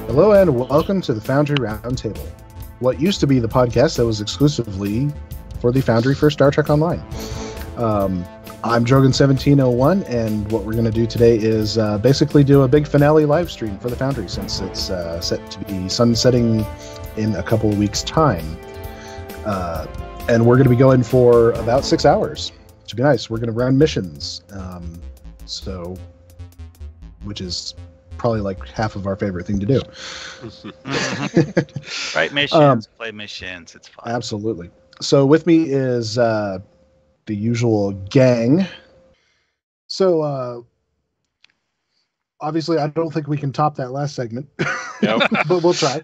Hello and welcome to the Foundry Roundtable, what used to be the podcast that was exclusively for the Foundry for Star Trek Online. I'm Drogan1701, and what we're going to do today is basically do a big finale live stream for the Foundry, since it's set to be sunsetting in a couple of weeks' time. And we're going to be going for about 6 hours. Should be nice. We're going to run missions, which is probably like half of our favorite thing to do. Right, missions, play missions, it's fun. Absolutely. So with me is the usual gang. So obviously I don't think we can top that last segment. Nope. But we'll try.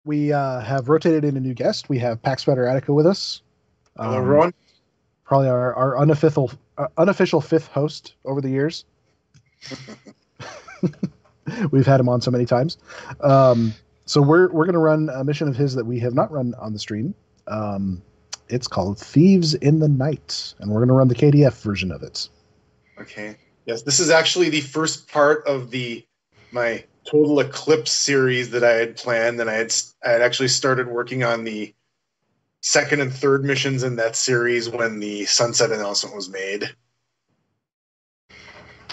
We have rotated in a new guest. We have PaxFederatica with us. Hello, everyone. Probably our unofficial fifth host over the years. We've had him on so many times. So we're going to run a mission of his that we have not run on the stream. It's called Thieves in the Night, and we're going to run the KDF version of it. Okay. Yes, this is actually the first part of my Total Eclipse series that I had planned, and I had actually started working on the second and third missions in that series when the sunset announcement was made.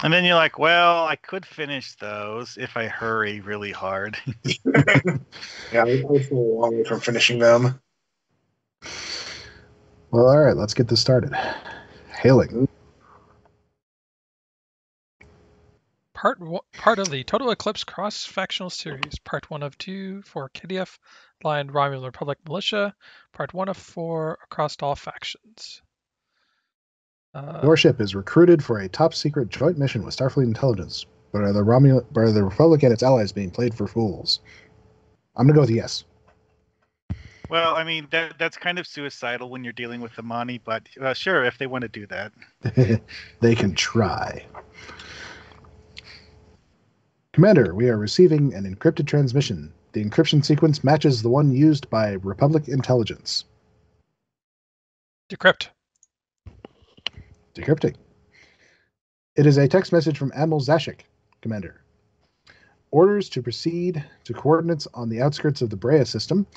And then you're like, well, I could finish those if I hurry really hard. Yeah, we're still a long way from finishing them. Well, all right, let's get this started. Hailing. Part of the Total Eclipse cross-factional series. Part 1 of 2 for KDF, Blind Romulan Republic Militia. Part 1 of 4 across all factions. Your ship is recruited for a top-secret joint mission with Starfleet Intelligence, but are the Republic and its allies being played for fools? I'm going to go with yes. Well, I mean, that's kind of suicidal when you're dealing with the Mani, but sure, if they want to do that. They can try. Commander, we are receiving an encrypted transmission. The encryption sequence matches the one used by Republic Intelligence. Decrypt. Decrypting. It is a text message from Admiral Zashik, Commander. Orders to proceed to coordinates on the outskirts of the Brea system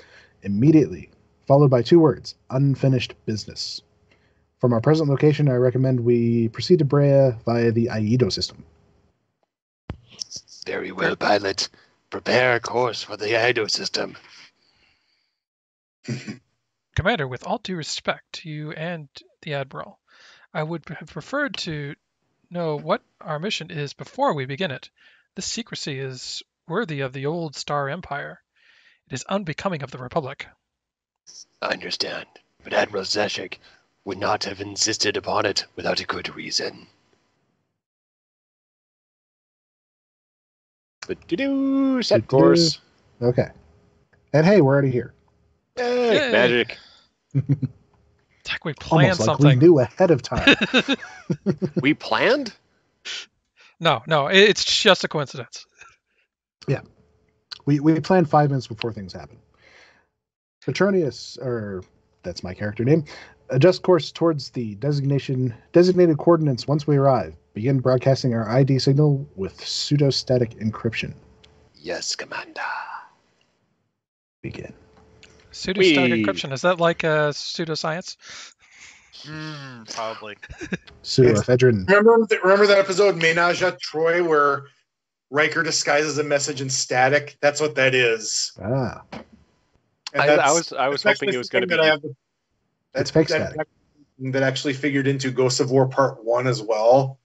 immediately, followed by 2 words, unfinished business. From our present location, I recommend we proceed to Brea via the Aido system. Very well, pilot. Prepare a course for the Aido system. Commander, with all due respect to you and the Admiral, I would have preferred to know what our mission is before we begin it. This secrecy is worthy of the old Star Empire. It is unbecoming of the Republic. I understand, but Admiral Zashik would not have insisted upon it without a good reason. But set course. Okay. And hey, we're already here. Yay. Magic. It's like we planned Almost like something. we knew ahead of time. We planned? No, it's just a coincidence. Yeah. We planned 5 minutes before things happen. Petronius, or that's my character name, adjust course towards the designated coordinates once we arrive. Begin broadcasting our ID signal with pseudostatic encryption. Yes, Commander. Begin. Pseudostatic encryption, is that like pseudoscience? Probably. Pseudoephedrine. Remember that episode Ménage à Troy where Riker disguises a message in static? That's what that is. Ah. I was hoping it was going to be. It's fake static. That actually figured into Ghosts of War Part 1 as well.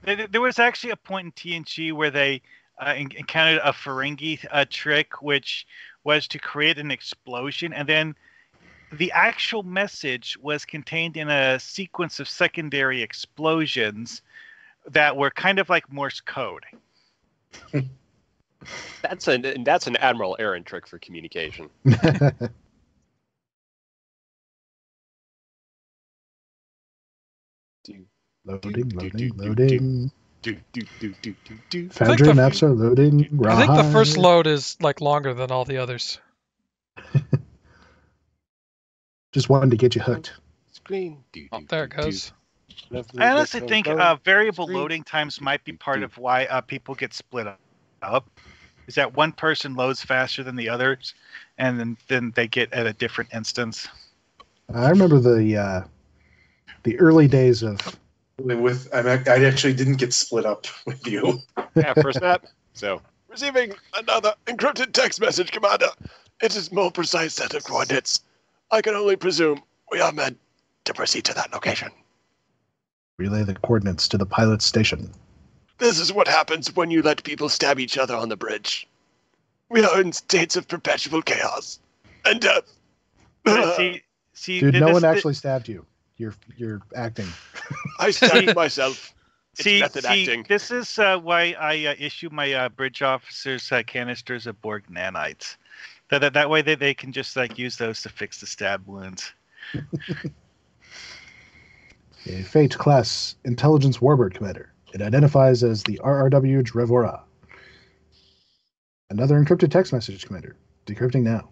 There was actually a point in TNG where they encountered a Ferengi trick, which was to create an explosion, and then the actual message was contained in a sequence of secondary explosions that were kind of like Morse code. That's an Admiral Aaron trick for communication. Loading. Foundry maps are loading. I think the first load is like longer than all the others. Just wanted to get you hooked. screen. Oh, there it goes. I honestly think variable loading times might be part of why people get split up. Is that one person loads faster than the others, and then they get at a different instance. I remember the early days of. I actually didn't get split up with you. Yeah, first map. So, receiving another encrypted text message, Commander. It is more precise set of coordinates. I can only presume we are meant to proceed to that location. Relay the coordinates to the pilot's station. This is what happens when you let people stab each other on the bridge. We are in states of perpetual chaos and death. See, dude, no one actually stabbed you. You're acting. I stabbed myself. It's See, method acting. this is why I issue my bridge officers canisters of Borg nanites. That way they can just use those to fix the stab wounds. A Fate class intelligence warbird commander. It identifies as the RRW Drevora. Another encrypted text message, Commander. Decrypting now.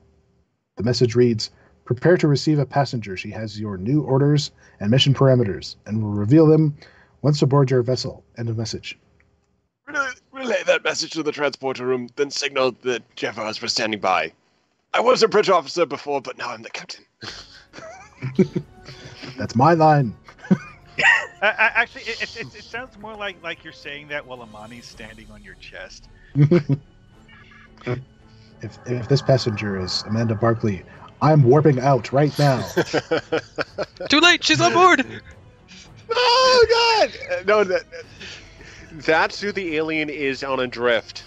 The message reads, prepare to receive a passenger. She has your new orders and mission parameters, and will reveal them once aboard your vessel. End of message. Relay that message to the transporter room, then signal that Jeffers was standing by. I was a bridge officer before, but now I'm the captain. That's my line. Actually, it sounds more like you're saying that while Amani's standing on your chest. If this passenger is Amanda Barkley, I'm warping out right now. Too late, she's on board! Oh, God! No, that's who the alien is on Adrift.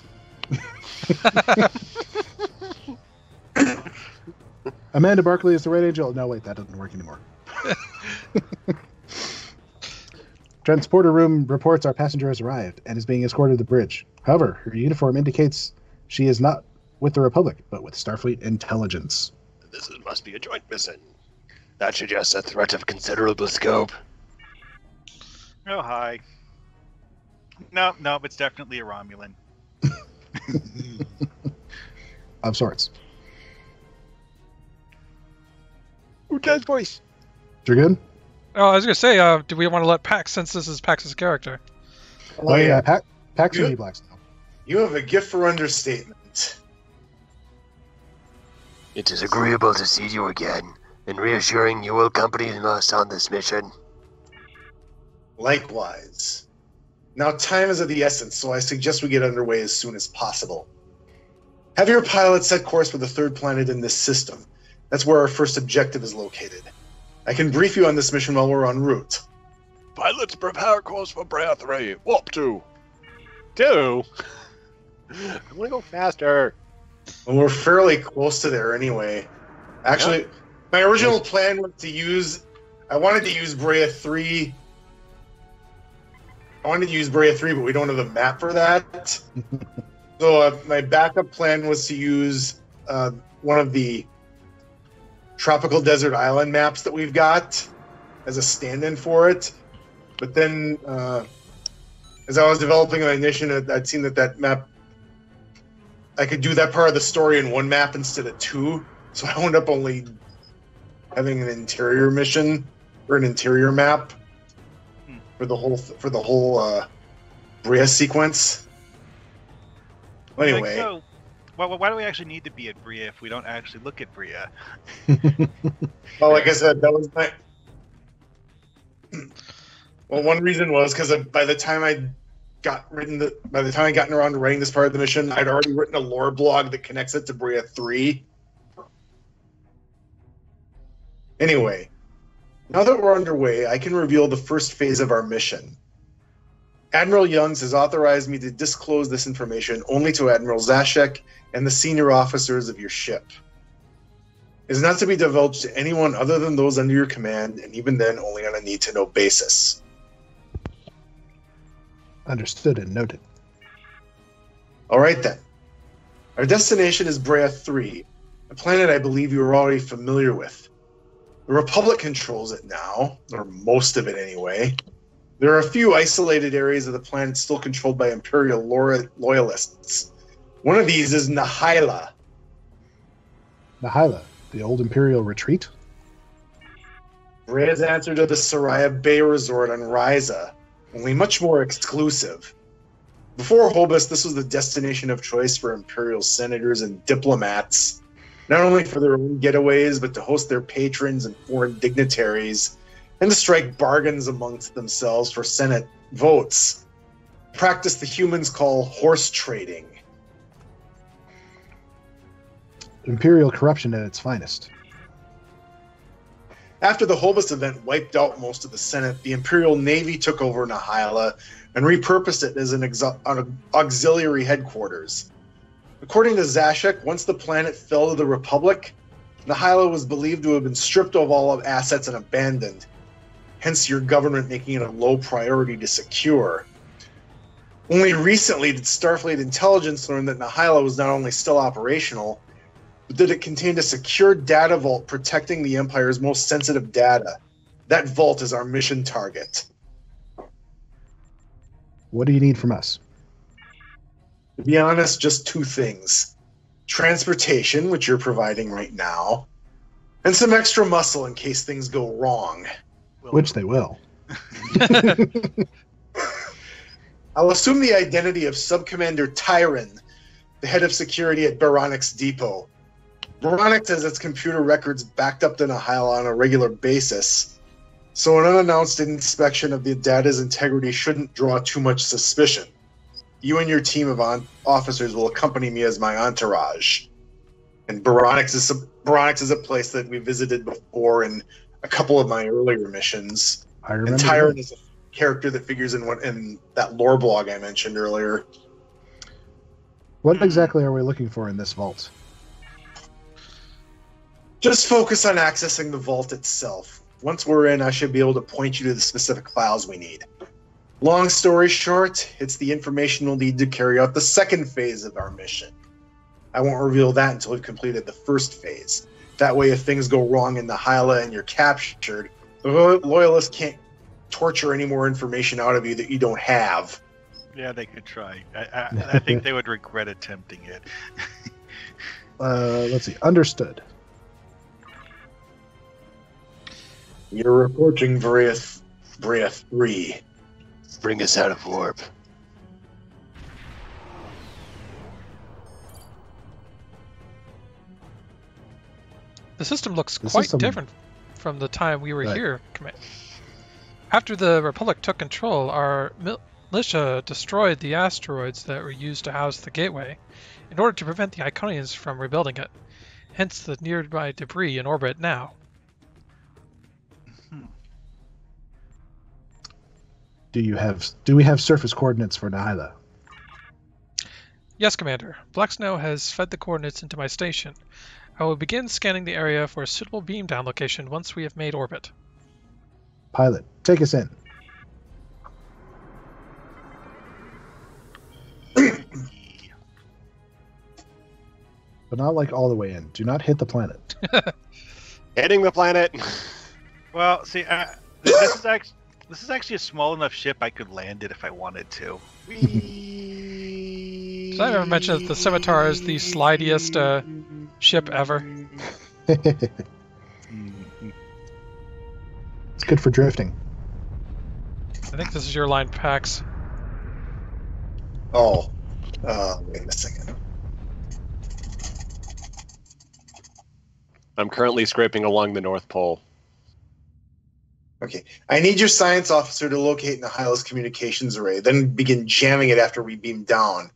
Amanda Barkley is the Red Angel. No, wait, that doesn't work anymore. Transporter room reports our passenger has arrived and is being escorted to the bridge. However, her uniform indicates she is not with the Republic, but with Starfleet intelligence. This must be a joint mission. That suggests a threat of considerable scope. Oh, hi. No, it's definitely a Romulan. Of sorts. Who does voice? You're good? Oh, I was going to say, do we want to let Pax, since this is Pax's character? Oh, yeah. Pax and E-Blacks now. You have a gift for understatement. It is agreeable to see you again, and reassuring you will accompany us on this mission. Likewise. Now time is of the essence, so I suggest we get underway as soon as possible. Have your pilot set course for the third planet in this system. That's where our first objective is located. I can brief you on this mission while we're en route. Pilots, prepare course for Brea 3. Warp 2. 2? I want to go faster. Well, we're fairly close to there anyway. Actually, my original plan was to use... I wanted to use Brea 3... but we don't have the map for that. So my backup plan was to use one of the tropical desert island maps that we've got as a stand-in for it. But then, as I was developing my mission, I'd seen that map, I could do that part of the story in one map instead of two. So I wound up only having an interior mission or an interior map for the whole Brea sequence. Anyway. So, why do we actually need to be at Brea if we don't actually look at Brea? Well, like I said, that was my... Well, one reason was because by the time I gotten around to writing this part of the mission, I'd already written a lore blog that connects it to Brea 3. Anyway, now that we're underway, I can reveal the first phase of our mission. Admiral Youngs has authorized me to disclose this information only to Admiral Zashek and the senior officers of your ship. It is not to be divulged to anyone other than those under your command, and even then only on a need-to-know basis. Understood and noted. All right, then. Our destination is Brea 3, a planet I believe you are already familiar with. The Republic controls it now, or most of it anyway. There are a few isolated areas of the planet still controlled by Imperial loyalists. One of these is Nihila. Nihila, the old Imperial retreat? Brea's answer to the Soraya Bay Resort on Ryza, only much more exclusive. Before Hobus, this was the destination of choice for Imperial senators and diplomats, not only for their own getaways, but to host their patrons and foreign dignitaries, and to strike bargains amongst themselves for Senate votes. Practice the humans call horse trading. Imperial corruption at its finest. After the Hobus event wiped out most of the Senate, the Imperial Navy took over Nahyla and repurposed it as an auxiliary headquarters. According to Zashek, once the planet fell to the Republic, Nahyla was believed to have been stripped of all of assets and abandoned, hence your government making it a low priority to secure. Only recently did Starfleet intelligence learn that Nahyla was not only still operational, but that it contained a secure data vault protecting the Empire's most sensitive data. That vault is our mission target. What do you need from us? To be honest, just two things. Transportation, which you're providing right now, and some extra muscle in case things go wrong. Which they will. I'll assume the identity of Subcommander Tyron, the head of security at Baronix Depot. Baronix has its computer records backed up to Nahyla on a regular basis, so an unannounced inspection of the data's integrity shouldn't draw too much suspicion. You and your team of officers will accompany me as my entourage. And Baronix is a place that we visited before in a couple of my earlier missions. I remember. And Tyron is a character that figures in that lore blog I mentioned earlier. What exactly are we looking for in this vault? Just focus on accessing the vault itself. Once we're in, I should be able to point you to the specific files we need. Long story short, it's the information we'll need to carry out the second phase of our mission. I won't reveal that until we've completed the first phase. That way, if things go wrong in Nahyla and you're captured, the Loyalists can't torture any more information out of you that you don't have. Yeah, they could try. I think they would regret attempting it. Let's see. Understood. You're approaching Brea 3. Bring us out of warp. The system looks quite different from the time we were here, Command. After the Republic took control, our militia destroyed the asteroids that were used to house the gateway in order to prevent the Iconians from rebuilding it, hence the nearby debris in orbit now. Do we have surface coordinates for Nahyla? Yes, Commander. Black Snow has fed the coordinates into my station. I will begin scanning the area for a suitable beam down location once we have made orbit. Pilot, take us in. But not like all the way in. Do not hit the planet. Hitting the planet. Well, see, this is actually a small enough ship I could land it if I wanted to. Did I ever mention that the Scimitar is the slidiest ship ever? It's good for drifting. I think this is your line, Pax. Oh. Wait a second. I'm currently scraping along the North Pole. Okay. I need your science officer to locate Nahyla's communications array, then begin jamming it after we beam down.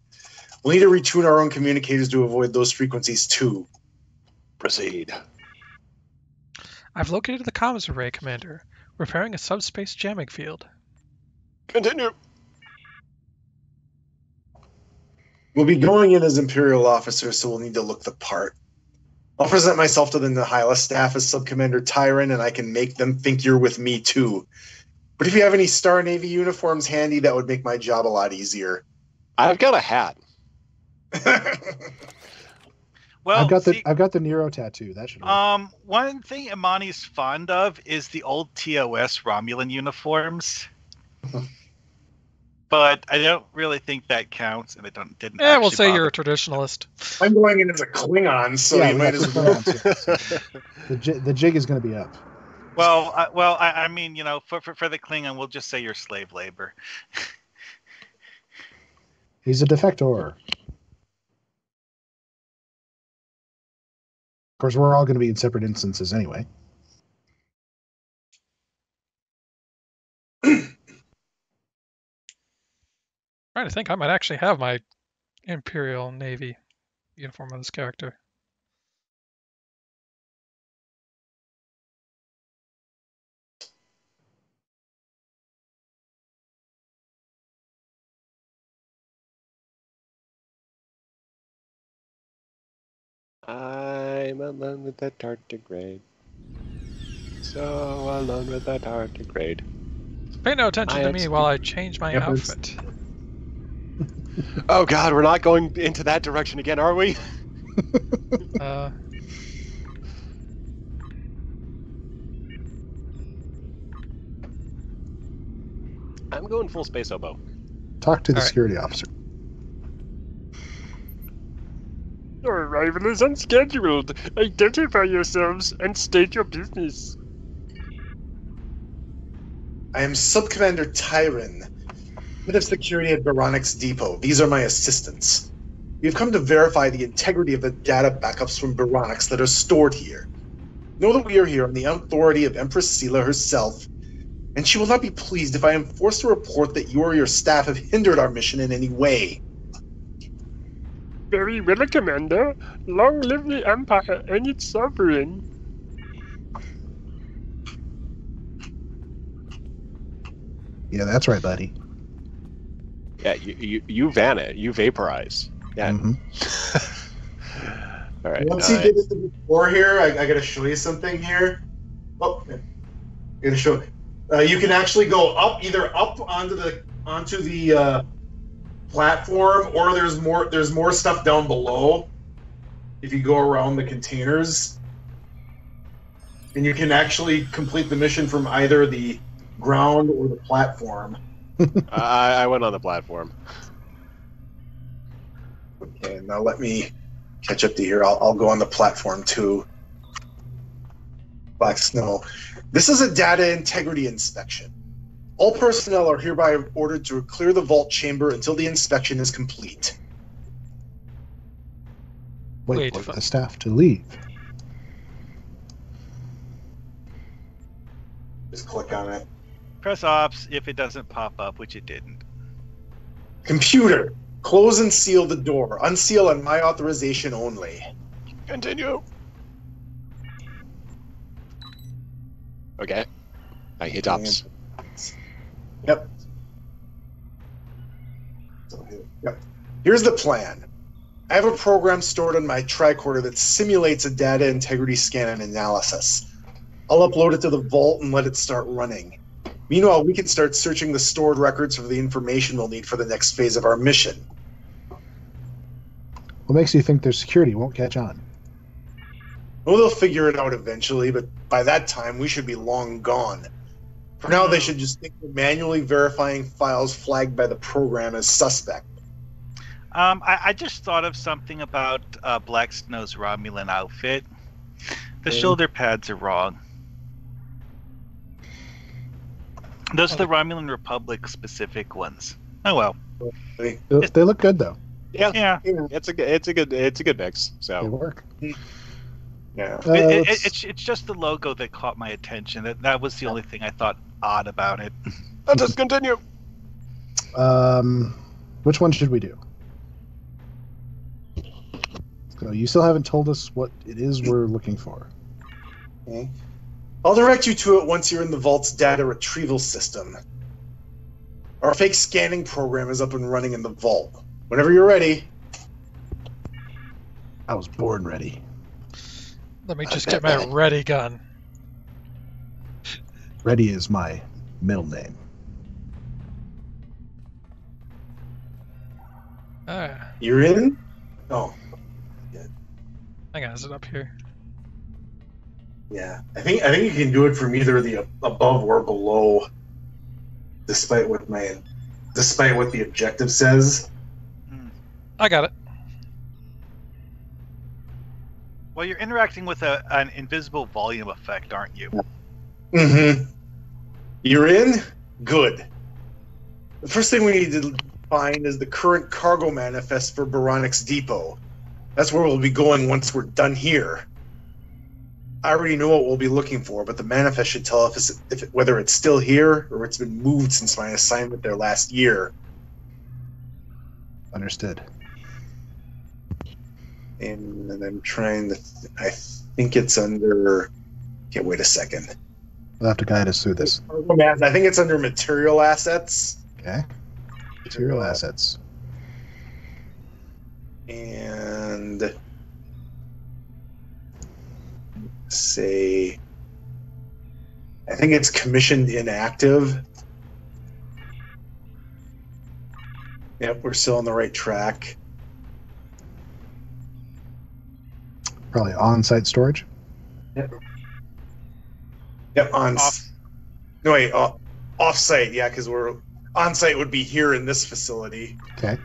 We'll need to retune our own communicators to avoid those frequencies too. Proceed. I've located the comms array, Commander. Repairing a subspace jamming field. Continue. We'll be going in as Imperial officers, so we'll need to look the part. I'll present myself to the Nahyla staff as Subcommander Tyron, and I can make them think you're with me too. But if you have any Star Navy uniforms handy, that would make my job a lot easier. I've got a hat. Well, I've got the Nero tattoo. That should work. One thing Imani's fond of is the old TOS Romulan uniforms. But I don't really think that counts, and didn't. Yeah, we'll say you're a traditionalist. I'm going in as a Klingon, so Yeah, you might as well. The jig is going to be up. I mean, for the Klingon, we'll just say you're slave labor. He's a defector. Of course, we're all going to be in separate instances anyway. Trying to think, I might actually have my Imperial Navy uniform on this character. I'm alone with that tardigrade. So alone with that tardigrade. Pay no attention to me while I change my outfit. Oh God, we're not going into that direction again, are we? I'm going full space oboe. Talk to the security officer. Your arrival is unscheduled. Identify yourselves and state your business. I am Subcommander Tyron, head of security at Baronix Depot. These are my assistants. We have come to verify the integrity of the data backups from Baronix that are stored here. Know that we are here on the authority of Empress Sela herself, and she will not be pleased if I am forced to report that you or your staff have hindered our mission in any way. Very well, Commander. Long live the Empire and its sovereign. Yeah, that's right, buddy. Yeah, you vanish. You vaporize. Yeah. Mm-hmm. All right. Once you get into the floor here, I got to show you something here. Oh, I got to show. You can actually go up, either up onto the platform, or there's more stuff down below. If you go around the containers, and you can actually complete the mission from either the ground or the platform. I went on the platform. Okay, now let me catch up to here. I'll go on the platform too. Black Snow. This is a data integrity inspection. All personnel are hereby ordered to clear the vault chamber until the inspection is complete. Wait for the staff to leave. Just click on it. Press Ops if it doesn't pop up, which it didn't. Computer, close and seal the door. Unseal on my authorization only. Continue. Okay. I hit Ops. Yep. Yep. Here's the plan. I have a program stored on my tricorder that simulates a data integrity scan and analysis. I'll upload it to the vault and let it start running. Meanwhile, we can start searching the stored records for the information we'll need for the next phase of our mission. What makes you think their security won't catch on? Well, they'll figure it out eventually, but by that time, we should be long gone. For now, they should just think we're manually verifying files flagged by the program as suspect. I just thought of something about Black Snow's Romulan outfit. The shoulder pads are wrong. Those are the Romulan Republic specific ones. Oh well. They look good though. Yeah. It's a good mix. So They work. Yeah. It's just the logo that caught my attention. That was the only thing I thought odd about it. Let us continue. Which one should we do? So you still haven't told us what it is we're looking for. Okay. I'll direct you to it once you're in the Vault's data retrieval system. Our fake scanning program is up and running in the Vault. Whenever you're ready. I was born ready. Let me just get my ready gun. Ready is my middle name. You're in? Oh. Hang on, is it up here? Yeah. I think you can do it from either the above or below, despite what the objective says. I got it. Well, you're interacting with an invisible volume effect, aren't you? Mm-hmm. You're in? Good. The first thing we need to find is the current cargo manifest for Baronic's Depot. That's where we'll be going once we're done here. I already know what we'll be looking for, but the manifest should tell us whether it's still here or it's been moved since my assignment there last year. Understood. And I'm trying to... I think it's under... Okay, wait a second. You'll have to guide us through this. I think it's under material assets. Okay. Material assets. And... say... I think it's commissioned inactive. Yep, we're still on the right track. Probably on-site storage. Yep, No, wait, off-site, yeah, because we're... On-site would be here in this facility. Okay.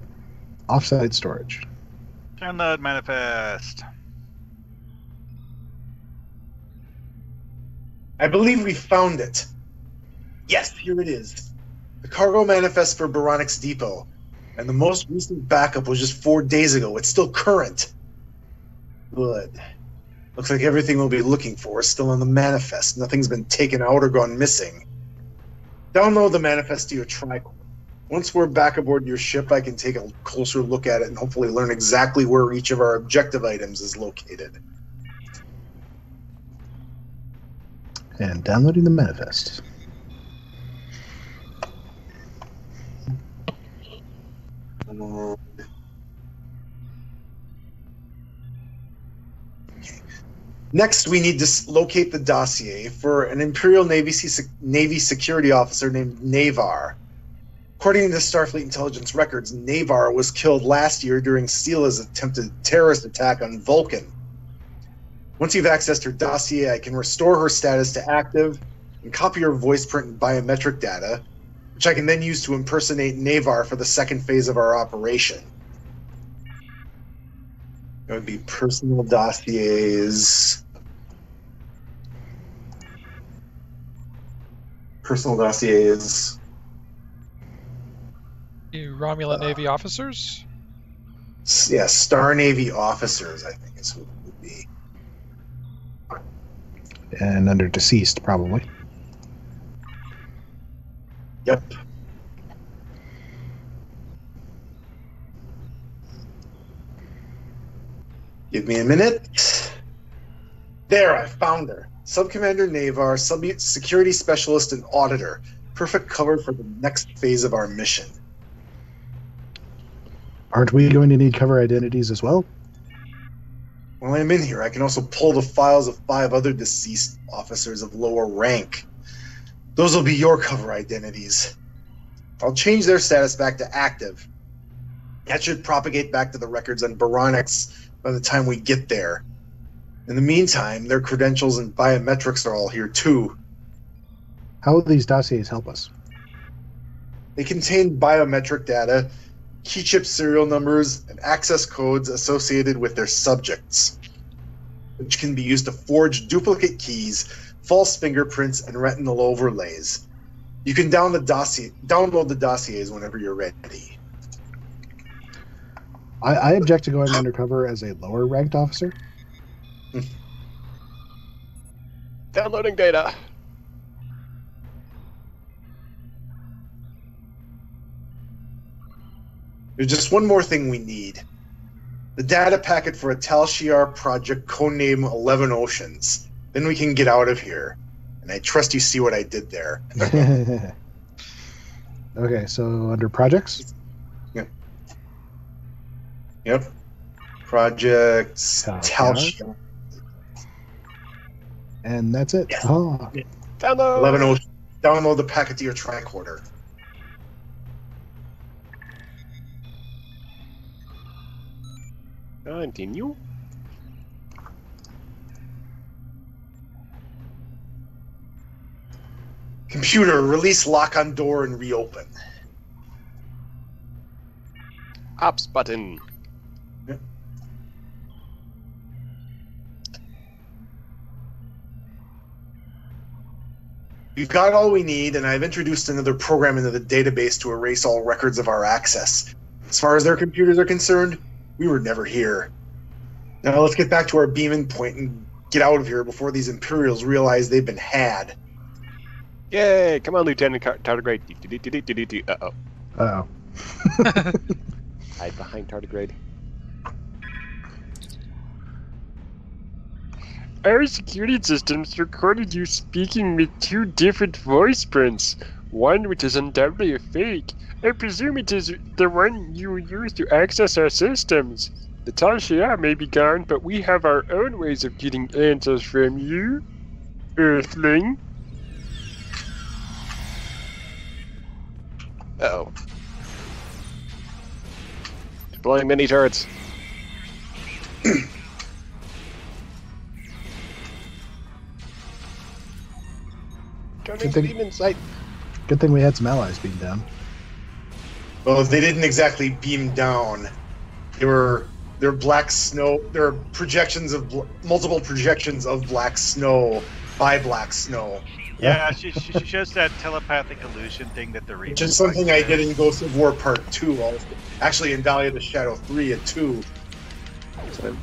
Off-site storage. Download manifest. I believe we found it. Yes, here it is. The cargo manifest for Baronic's Depot. And the most recent backup was just 4 days ago. It's still current. Good. Looks like everything we'll be looking for is still on the manifest. Nothing's been taken out or gone missing. Download the manifest to your tricorder. Once we're back aboard your ship, I can take a closer look at it and hopefully learn exactly where each of our objective items is located. And downloading the manifest. Next, we need to locate the dossier for an Imperial Navy security officer named Navar. According to Starfleet intelligence records, Navar was killed last year during Steela's attempted terrorist attack on Vulcan. Once you've accessed her dossier, I can restore her status to active and copy her voice print and biometric data, which I can then use to impersonate Navar for the second phase of our operation. It would be personal dossiers. Personal dossiers. You Romulan Navy officers? Yeah, Star Navy officers, I think is who it would be. And under deceased, probably. Yep. Give me a minute. There, I found her. Subcommander Navar, security specialist and auditor. Perfect cover for the next phase of our mission. Aren't we going to need cover identities as well? While I'm in here, I can also pull the files of 5 other deceased officers of lower rank. Those will be your cover identities. I'll change their status back to active. That should propagate back to the records on Baronix by the time we get there. In the meantime, their credentials and biometrics are all here too. How will these dossiers help us? They contain biometric data, key chip serial numbers, and access codes associated with their subjects, which can be used to forge duplicate keys, false fingerprints, and retinal overlays. You can download the dossiers whenever you're ready. I object to going undercover as a lower ranked officer. Downloading data. There's just one more thing we need. The data packet for a Tal Shiar project codename 11 Oceans. Then we can get out of here. And I trust you see what I did there. Okay, so under projects? Yep. Projects Tal Tal Shiar. Shiar. And that's it. Yes. Oh, Download. 11 Oceans. Download the packet to your tricorder. Continue. Computer, release lock on door and reopen. Ops button. Yep. We've got all we need, and I've introduced another program into the database to erase all records of our access. As far as their computers are concerned, we were never here. Now let's get back to our beaming point and get out of here before these Imperials realize they've been had. Yay! Come on, Lieutenant Tardigrade. Uh-oh. Uh-oh. Hide behind Tardigrade. Our security systems recorded you speaking with 2 different voice prints. One which is undoubtedly a fake. I presume it is the one you use to access our systems. The Tal Shiar may be gone, but we have our own ways of getting answers from you, Earthling. Uh-oh. Deploying mini turrets. Good thing- Beam in sight. Good thing we had some allies beamed down. Well, they didn't exactly beam down. They're black snow. There are projections of multiple projections of black snow by black snow. Yeah, she shows that telepathic illusion thing that the Which is something I did in Ghost of War Part 2 also. Actually, in Dahlia the Shadow 3 at 2. So,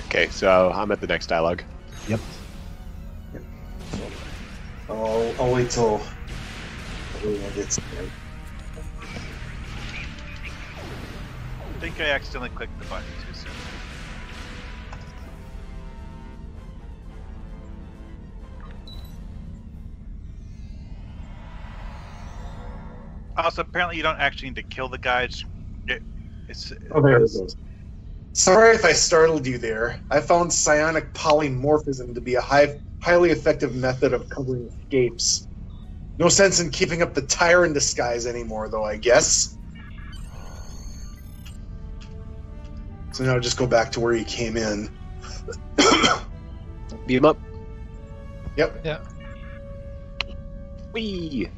Okay, so I'm at the next dialogue. Yep. I'll wait till everyone gets there. I think I accidentally clicked the button too soon. Also, apparently you don't actually need to kill the guys. Oh, there it goes. Sorry if I startled you there. I found psionic polymorphism to be a highly effective method of covering escapes. No sense in keeping up the tyrant disguise anymore, though, I guess. So now just go back to where you came in. Beat him up. Yep. Yeah. Whee!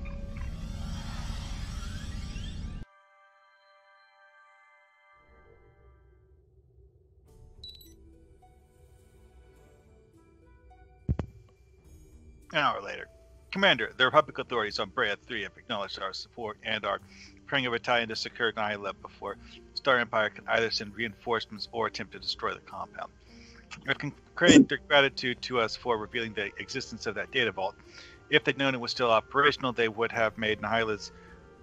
An hour later. Commander, the Republic authorities on Brea 3 have acknowledged our support and are preparing a battalion to secure Nyla before Star Empire can either send reinforcements or attempt to destroy the compound. I can credit their gratitude to us for revealing the existence of that data vault. If they'd known it was still operational, they would have made Nyla's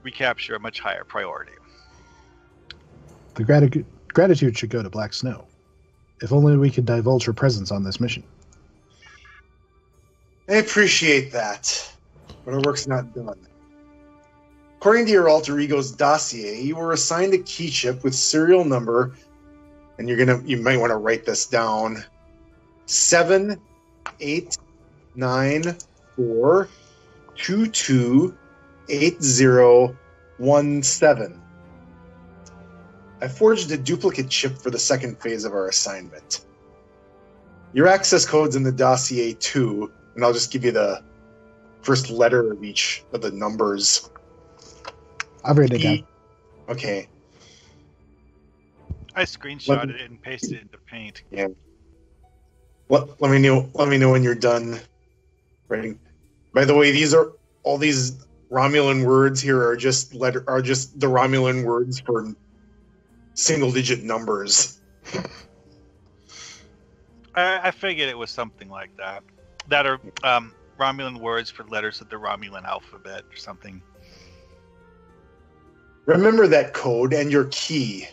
recapture a much higher priority. The gratitude should go to Black Snow. If only we could divulge her presence on this mission. I appreciate that, but our work's not done. According to your alter ego's dossier, you were assigned a key chip with serial number, and you might want to write this down: 7894228017. I forged a duplicate chip for the second phase of our assignment. Your access code's in the dossier too. And I'll just give you the first letter of each of the numbers. I've written it down. Okay. I screenshotted it and pasted it into Paint. Yeah. Let me know when you're done writing. By the way, all these Romulan words here are just the Romulan words for single-digit numbers. I figured it was something like that. That are Romulan words for letters of the Romulan alphabet or something. Remember that code and your key.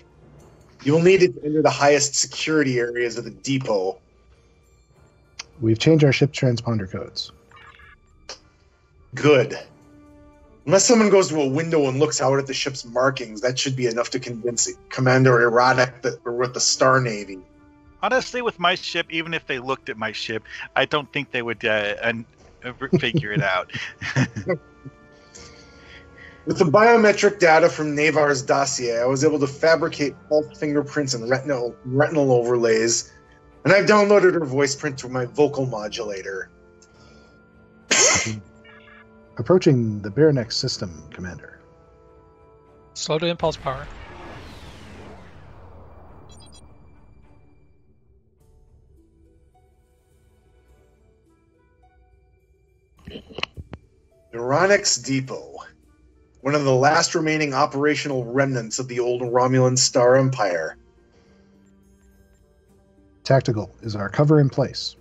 You'll need it to enter the highest security areas of the depot. We've changed our ship transponder codes. Good. Unless someone goes to a window and looks out at the ship's markings, that should be enough to convince Commander Erotic that we're with the Star Navy. Honestly, with my ship, even if they looked at my ship, I don't think they would figure it out. With the biometric data from Navar's dossier, I was able to fabricate false fingerprints and retinal overlays, and I've downloaded her voice print to my vocal modulator. Approaching the Baronex system, Commander. Slow to impulse power. Uranix Depot, one of the last remaining operational remnants of the old Romulan Star Empire. Tactical, is our cover in place?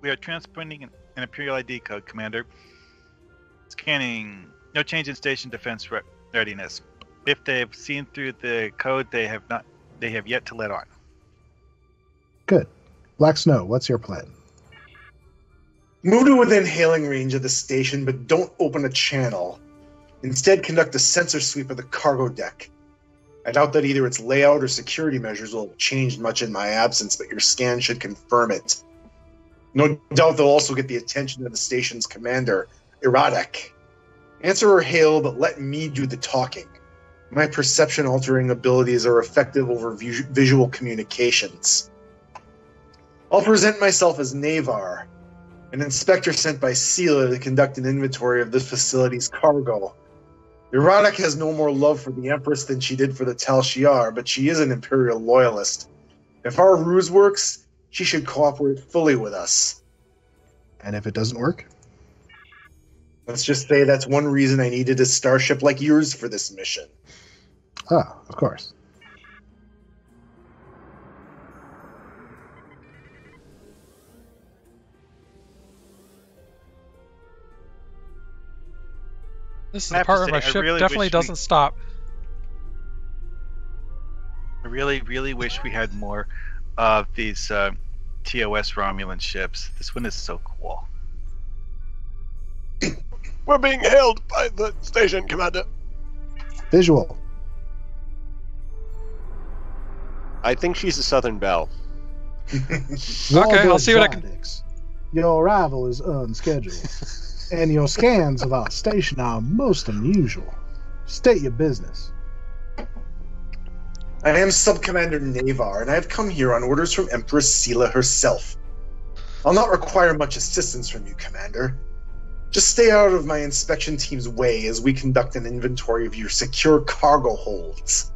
We are transponding an Imperial ID code, Commander. Scanning. No change in station defense readiness. If they have seen through the code, they have yet to let on. Good. Black Snow, what's your plan? Move to within hailing range of the station, but don't open a channel. Instead, conduct a sensor sweep of the cargo deck. I doubt that either its layout or security measures will have changed much in my absence, but your scan should confirm it. No doubt they'll also get the attention of the station's commander, Iradek. Answer or hail, but let me do the talking. My perception-altering abilities are effective over visual communications. I'll present myself as Navar, an inspector sent by Sela to conduct an inventory of this facility's cargo. Iradek has no more love for the Empress than she did for the Tal Shiar, but she is an Imperial loyalist. If our ruse works, she should cooperate fully with us. And if it doesn't work? Let's just say that's one reason I needed a starship like yours for this mission. Ah, of course. This is I the have part to where my say, I ship really definitely wish doesn't stop. I really, really wish we had more of these TOS Romulan ships. This one is so cool. We're being hailed by the station, Commander. Visual. I think she's a Southern Belle. Okay, I'll see what I can... Zodics. Your arrival is unscheduled, and your scans of our station are most unusual. State your business. I am Sub-Commander Navar, and I have come here on orders from Empress Sela herself. I'll not require much assistance from you, Commander. Just stay out of my inspection team's way as we conduct an inventory of your secure cargo holds.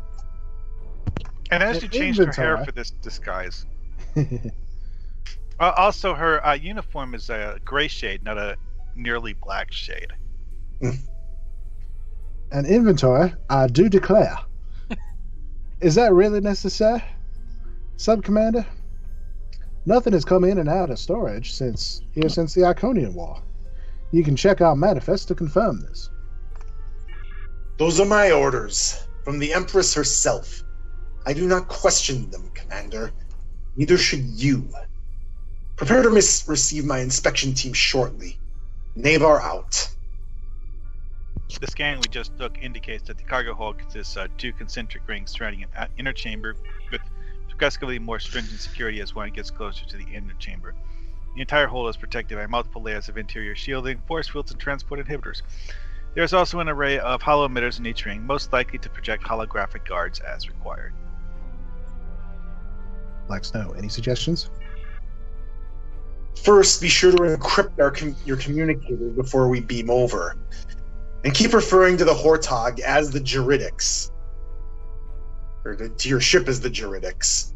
And as she changed her hair for this disguise. Also, her uniform is a gray shade, not a nearly black shade. An inventory, I do declare. Is that really necessary, Sub-Commander? Nothing has come in and out of storage since the Iconian War. You can check our manifest to confirm this. Those are my orders, from the Empress herself. I do not question them, Commander. Neither should you. Prepare to receive my inspection team shortly. Navar out. The scan we just took indicates that the cargo hold consists of two concentric rings surrounding an inner chamber with progressively more stringent security as one gets closer to the inner chamber. The entire hold is protected by multiple layers of interior shielding, force fields, and transport inhibitors. There is also an array of hollow emitters in each ring, most likely to project holographic guards as required. Black Snow, any suggestions? First, be sure to encrypt your communicator before we beam over. And keep referring to the Hortog as the Juridics. Or to your ship as the Juridics.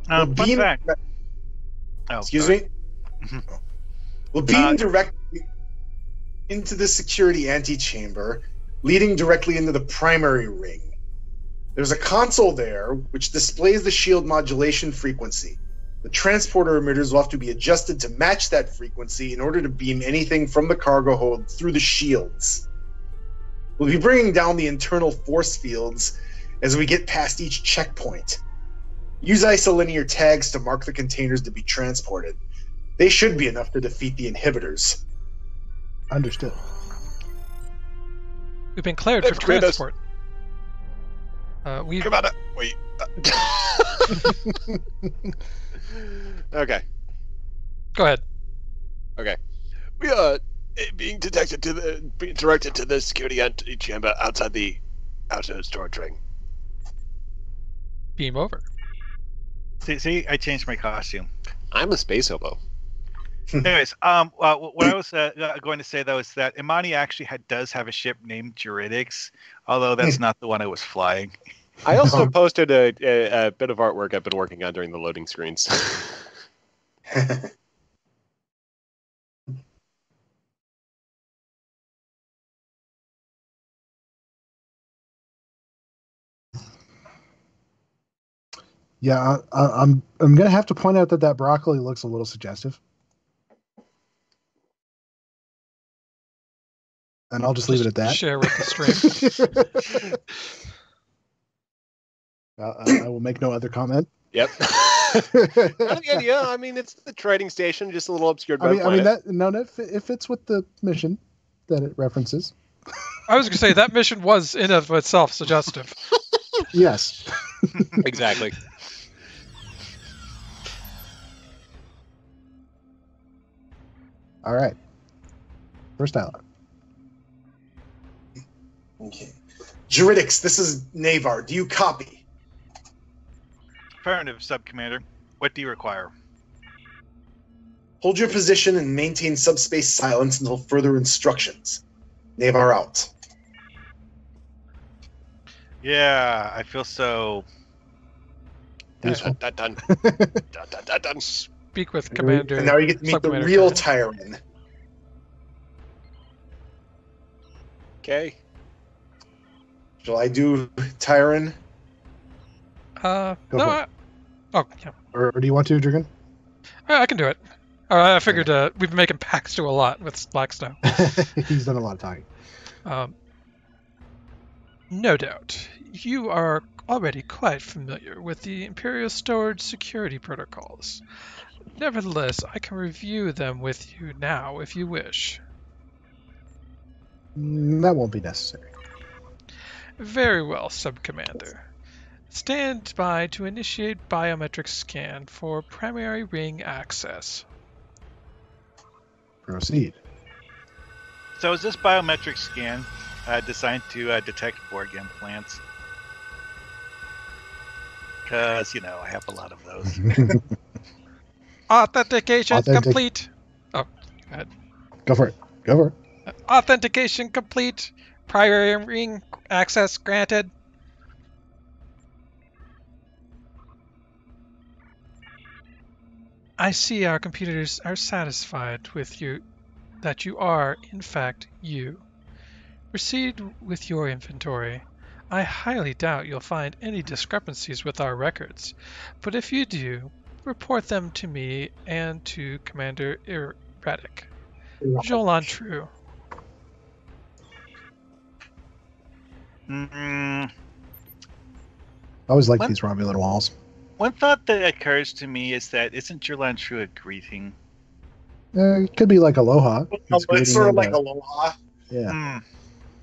Fun fact. Excuse me? We'll beam directly into the security antechamber, leading directly into the primary ring. There's a console there which displays the shield modulation frequency. The transporter emitters will have to be adjusted to match that frequency in order to beam anything from the cargo hold through the shields. We'll be bringing down the internal force fields as we get past each checkpoint. Use isolinear tags to mark the containers to be transported. They should be enough to defeat the inhibitors. Understood. We've been cleared for transport. Commander, wait. Okay. Go ahead. Okay. We are being directed to the security antechamber outside the outer storage ring. Beam over. See, I changed my costume. I'm a space hobo. Anyways, what I was going to say though is that Imani actually does have a ship named Juridics, although that's not the one I was flying. I also posted a bit of artwork I've been working on during the loading screens. Yeah, I'm gonna have to point out that broccoli looks a little suggestive, and I'll just leave it at that. Share with the stream. I will make no other comment. Yep. Not the idea. I mean, it's the trading station, just a little obscured by the planet. It fits with the mission that it references. I was going to say that mission was in of itself suggestive. Yes. Exactly. All right. First dialogue. Okay. Juridics, this is Navar. Do you copy? Affirmative, Sub-Commander. What do you require? Hold your position and maintain subspace silence until further instructions. Navar out. Yeah, I feel so... Dun, dun, dun, dun, dun. Speak with Commander. And now you get to meet the real Tyron. Okay. Shall I do Tyron? No. for it. Oh, yeah. Or do you want to, Dragon? I can do it. I figured we've been making pacts do a lot with Blackstone. He's done a lot of talking. No doubt. You are already quite familiar with the Imperial Storage security protocols. Nevertheless, I can review them with you now if you wish. That won't be necessary. Very well, Sub-Commander. Stand by to initiate biometric scan for primary ring access. Proceed. So is this biometric scan designed to detect Borg implants? Because, I have a lot of those. Authentication complete. Oh, go ahead. Go for it. Authentication complete. Primary ring access granted. I see our computers are satisfied with you that you are, in fact, you. Proceed with your inventory. I highly doubt you'll find any discrepancies with our records, but if you do, report them to me and to Commander Erratic. Jolan True. I always like these Romulan walls. One thought that occurs to me is that isn't Jolan True a greeting? It could be like aloha. It's sort of like aloha. Yeah.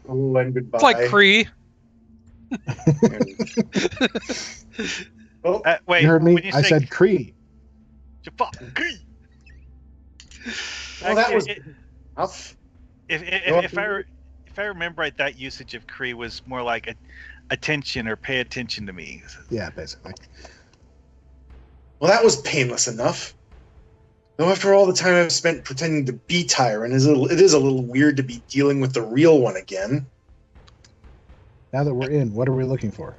Hello and goodbye. It's like Kree. Wait, you heard me? When you I say said Kree. Kree. Well, that was If I remember right, that usage of Kree was more like attention or pay attention to me. Yeah, basically. Well, that was painless enough. Though after all the time I've spent pretending to be Tyron, it is a little weird to be dealing with the real one again. Now that we're in, what are we looking for?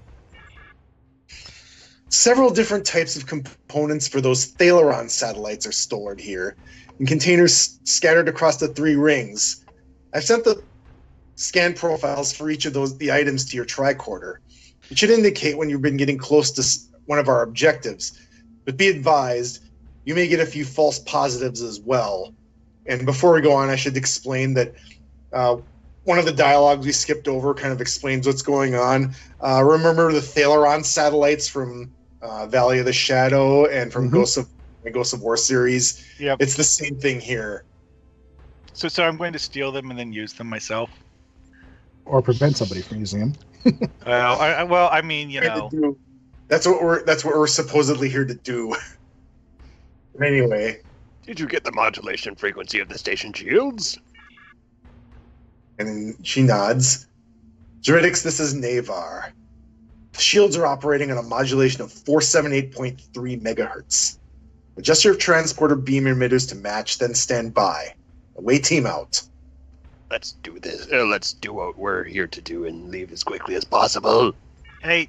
Several different types of components for those Thalaron satellites are stored here, in containers scattered across the 3 rings. I've sent the scan profiles for each of the items to your tricorder. It should indicate when you've been getting close to one of our objectives. But be advised, you may get a few false positives as well. And before we go on, I should explain that one of the dialogues we skipped over kind of explains what's going on. Remember the Thalaron satellites from Valley of the Shadow and from Ghosts of War series? Yep. It's the same thing here. So I'm going to steal them and then use them myself? Or prevent somebody from using them. I mean, That's what we're supposedly here to do. Anyway. Did you get the modulation frequency of the station shields? And she nods. Juridics, this is Navar. The shields are operating on a modulation of 478.3 megahertz. Adjust your transporter beam emitters to match, then stand by. Away team out. Let's do this. Let's do what we're here to do and leave as quickly as possible. Hey,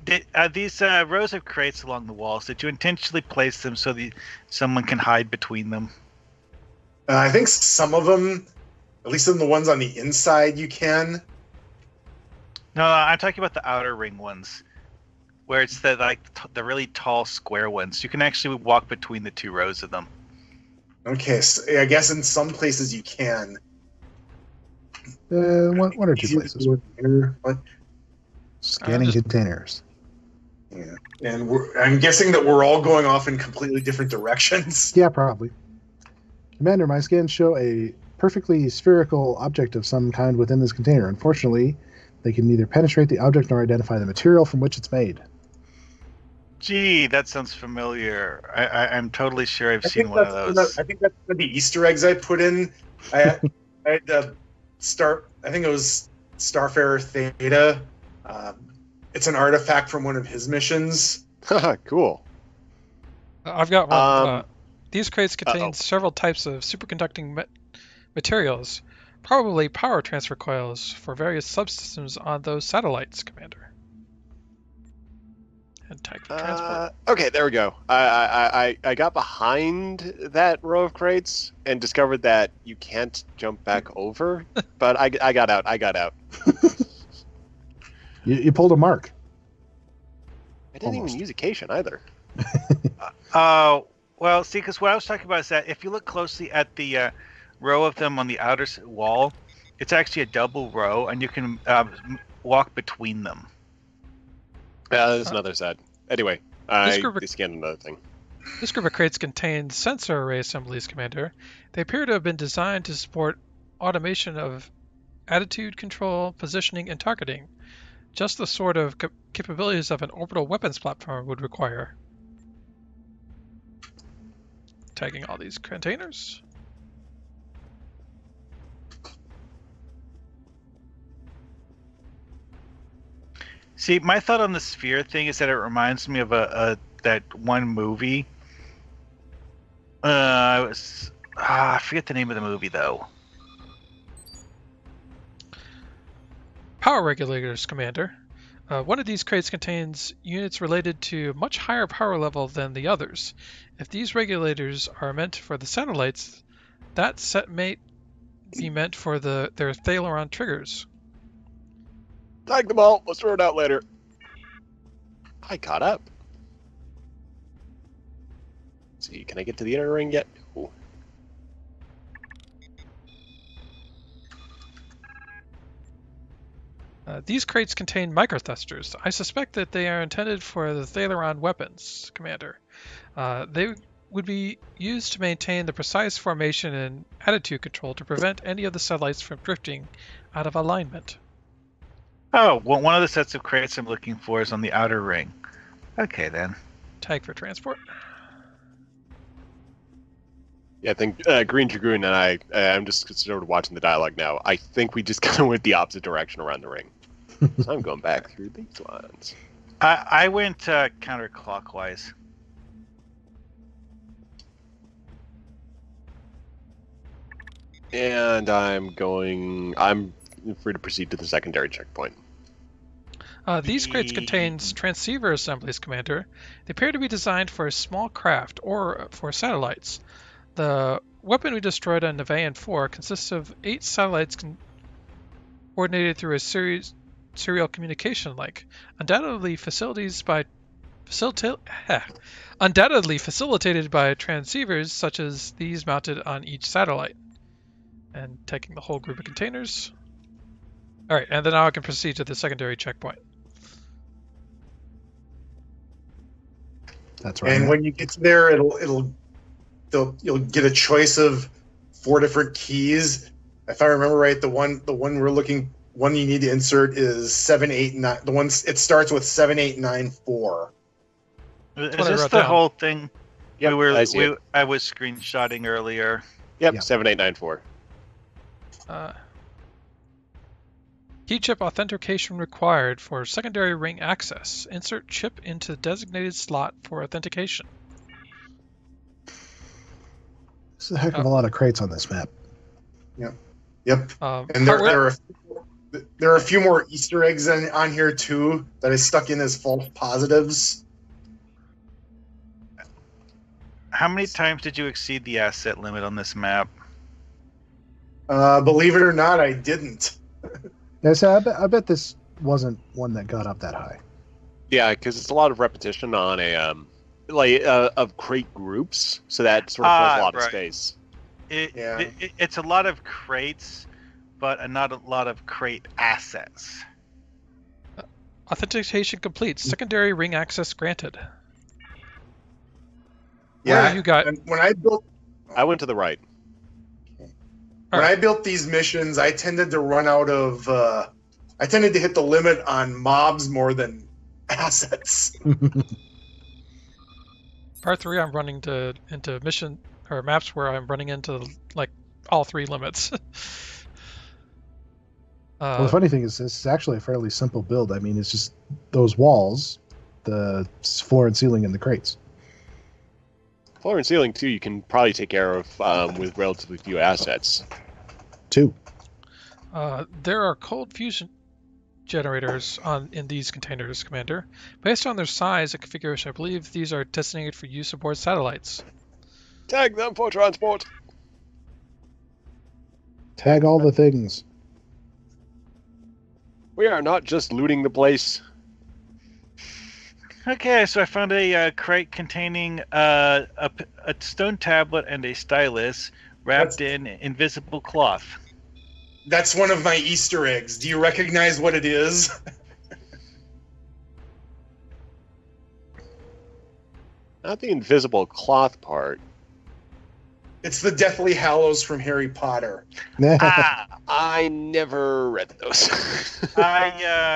these rows of crates along the walls, did you intentionally place them so that someone can hide between them? I think some of them, at least in the ones on the inside, you can. No, I'm talking about the outer ring ones. where it's the really tall square ones. You can actually walk between the 2 rows of them. Okay, so I guess in some places you can. One or two places. But, Scanning containers. yeah, and I'm guessing that we're all going off in completely different directions. Yeah, probably. Commander, my scans show a perfectly spherical object of some kind within this container. Unfortunately, they can neither penetrate the object nor identify the material from which it's made. Gee, that sounds familiar. I'm totally sure I've seen one of those. I think that's one of the Easter eggs I put in. I had I think it was Starfarer Theta. It's an artifact from one of his missions. Cool. I've got one. These crates contain several types of superconducting materials, probably power transfer coils for various subsystems on those satellites, Commander. And tag for transport. Okay, there we go. I got behind that row of crates and discovered that you can't jump back over, but I got out. You pulled a mark. I didn't even use occasion either. Well, see, because what I was talking about is that if you look closely at the row of them on the outer wall, it's actually a double row, and you can walk between them. There's another side. Anyway, I scanned another thing. This group of crates contains sensor array assemblies, Commander. They appear to have been designed to support automation of attitude control, positioning, and targeting. Just the sort of capabilities of an orbital weapons platform would require. Tagging all these containers. See, my thought on the sphere thing is that it reminds me of that one movie. I forget the name of the movie though. Power regulators, Commander. One of these crates contains units related to much higher power level than the others. If these regulators are meant for the satellites, that set may be meant for their Thalaron triggers. Tag them all. Let's throw it out later. I caught up. Let's see, can I get to the inner ring yet? Ooh. These crates contain microthrusters. I suspect that they are intended for the Thalaron weapons, Commander. They would be used to maintain the precise formation and attitude control to prevent any of the satellites from drifting out of alignment. Oh, well, one of the sets of crates I'm looking for is on the outer ring. Okay, then. Tag for transport. Yeah, I think Greendragoon and I'm just sort of watching the dialogue now. I think we just kind of went the opposite direction around the ring. So I'm going back through these ones. I went counterclockwise. And I'm free to proceed to the secondary checkpoint. These crates contain transceiver assemblies, Commander. They appear to be designed for a small craft or for satellites. The weapon we destroyed on Nevaeh 4 consists of 8 satellites coordinated through a serial communication link, undoubtedly facilitated by transceivers such as these mounted on each satellite. And taking the whole group of containers. All right, and then now I can proceed to the secondary checkpoint. That's right. And when you get to there, you'll get a choice of 4 different keys. If I remember right, the one you need to insert is 789. It starts with 7894. Is this the whole thing? Yep, I was screenshotting earlier. Yep, Yeah. 7894. Key chip authentication required for secondary ring access. Insert chip into designated slot for authentication. There's a heck of a lot of crates on this map. Yep. And there are a few more Easter eggs on here too that I stuck in as false positives. How many times did you exceed the asset limit on this map? Believe it or not, I didn't. Yeah, so I bet this wasn't one that got up that high. Yeah, because it's a lot of repetition on a of crate groups, so that sort of fills a lot of right. space. It's a lot of crates, but not a lot of crate assets. Authentication complete. Secondary ring access granted. Yeah, Where you got? When I built, I went to the right. when I built these missions, I tended to run out of. I tended to hit the limit on mobs more than assets. Part 3, I'm running into mission or maps where I'm running into like all 3 limits. Well, the funny thing is, this is actually a fairly simple build. I mean, it's just those walls, the floor and ceiling, and the crates. Floor and ceiling too, you can probably take care of with relatively few assets. 2. There are cold fusion generators in these containers, Commander. Based on their size and configuration, I believe these are designated for use aboard satellites. Tag them for transport. Tag all the things. We are not just looting the place. Okay, so I found a crate containing a stone tablet and a stylus wrapped in invisible cloth. That's one of my Easter eggs. Do you recognize what it is? Not the invisible cloth part. It's the Deathly Hallows from Harry Potter. I never read those. I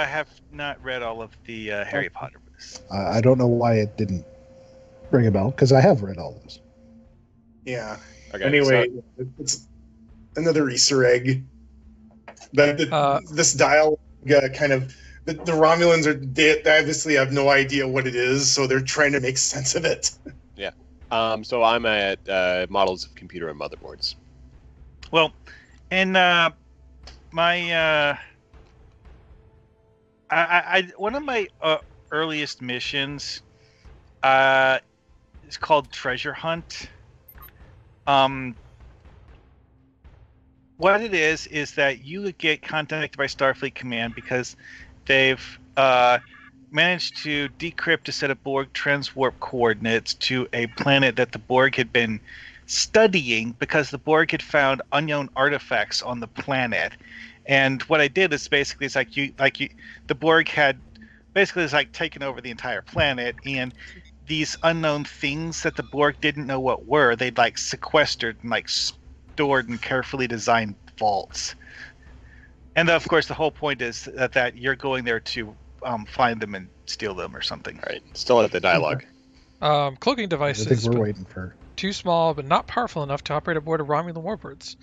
have not read all of the Harry Potter books. I don't know why it didn't ring a bell, because I have read all those. Yeah. Okay, Anyway, it's another Easter egg. This dialogue kind of... The Romulans they obviously have no idea what it is, so they're trying to make sense of it. Yeah. So I'm at models of computer and motherboards. Well, in my one of my earliest missions is called Treasure Hunt. What it is that you get contacted by Starfleet Command because they've managed to decrypt a set of Borg transwarp coordinates to a planet that the Borg had been studying because the Borg had found unknown artifacts on the planet. And what I did is basically the Borg had basically taken over the entire planet, and these unknown things that the Borg didn't know what were, they'd sequestered and stored in carefully designed vaults. And of course, the whole point is that you're going there to find them and steal them or something. All right, still at the dialogue. Cloaking I devices. think we're waiting for... Too small, but not powerful enough to operate aboard a Romulan warbirds.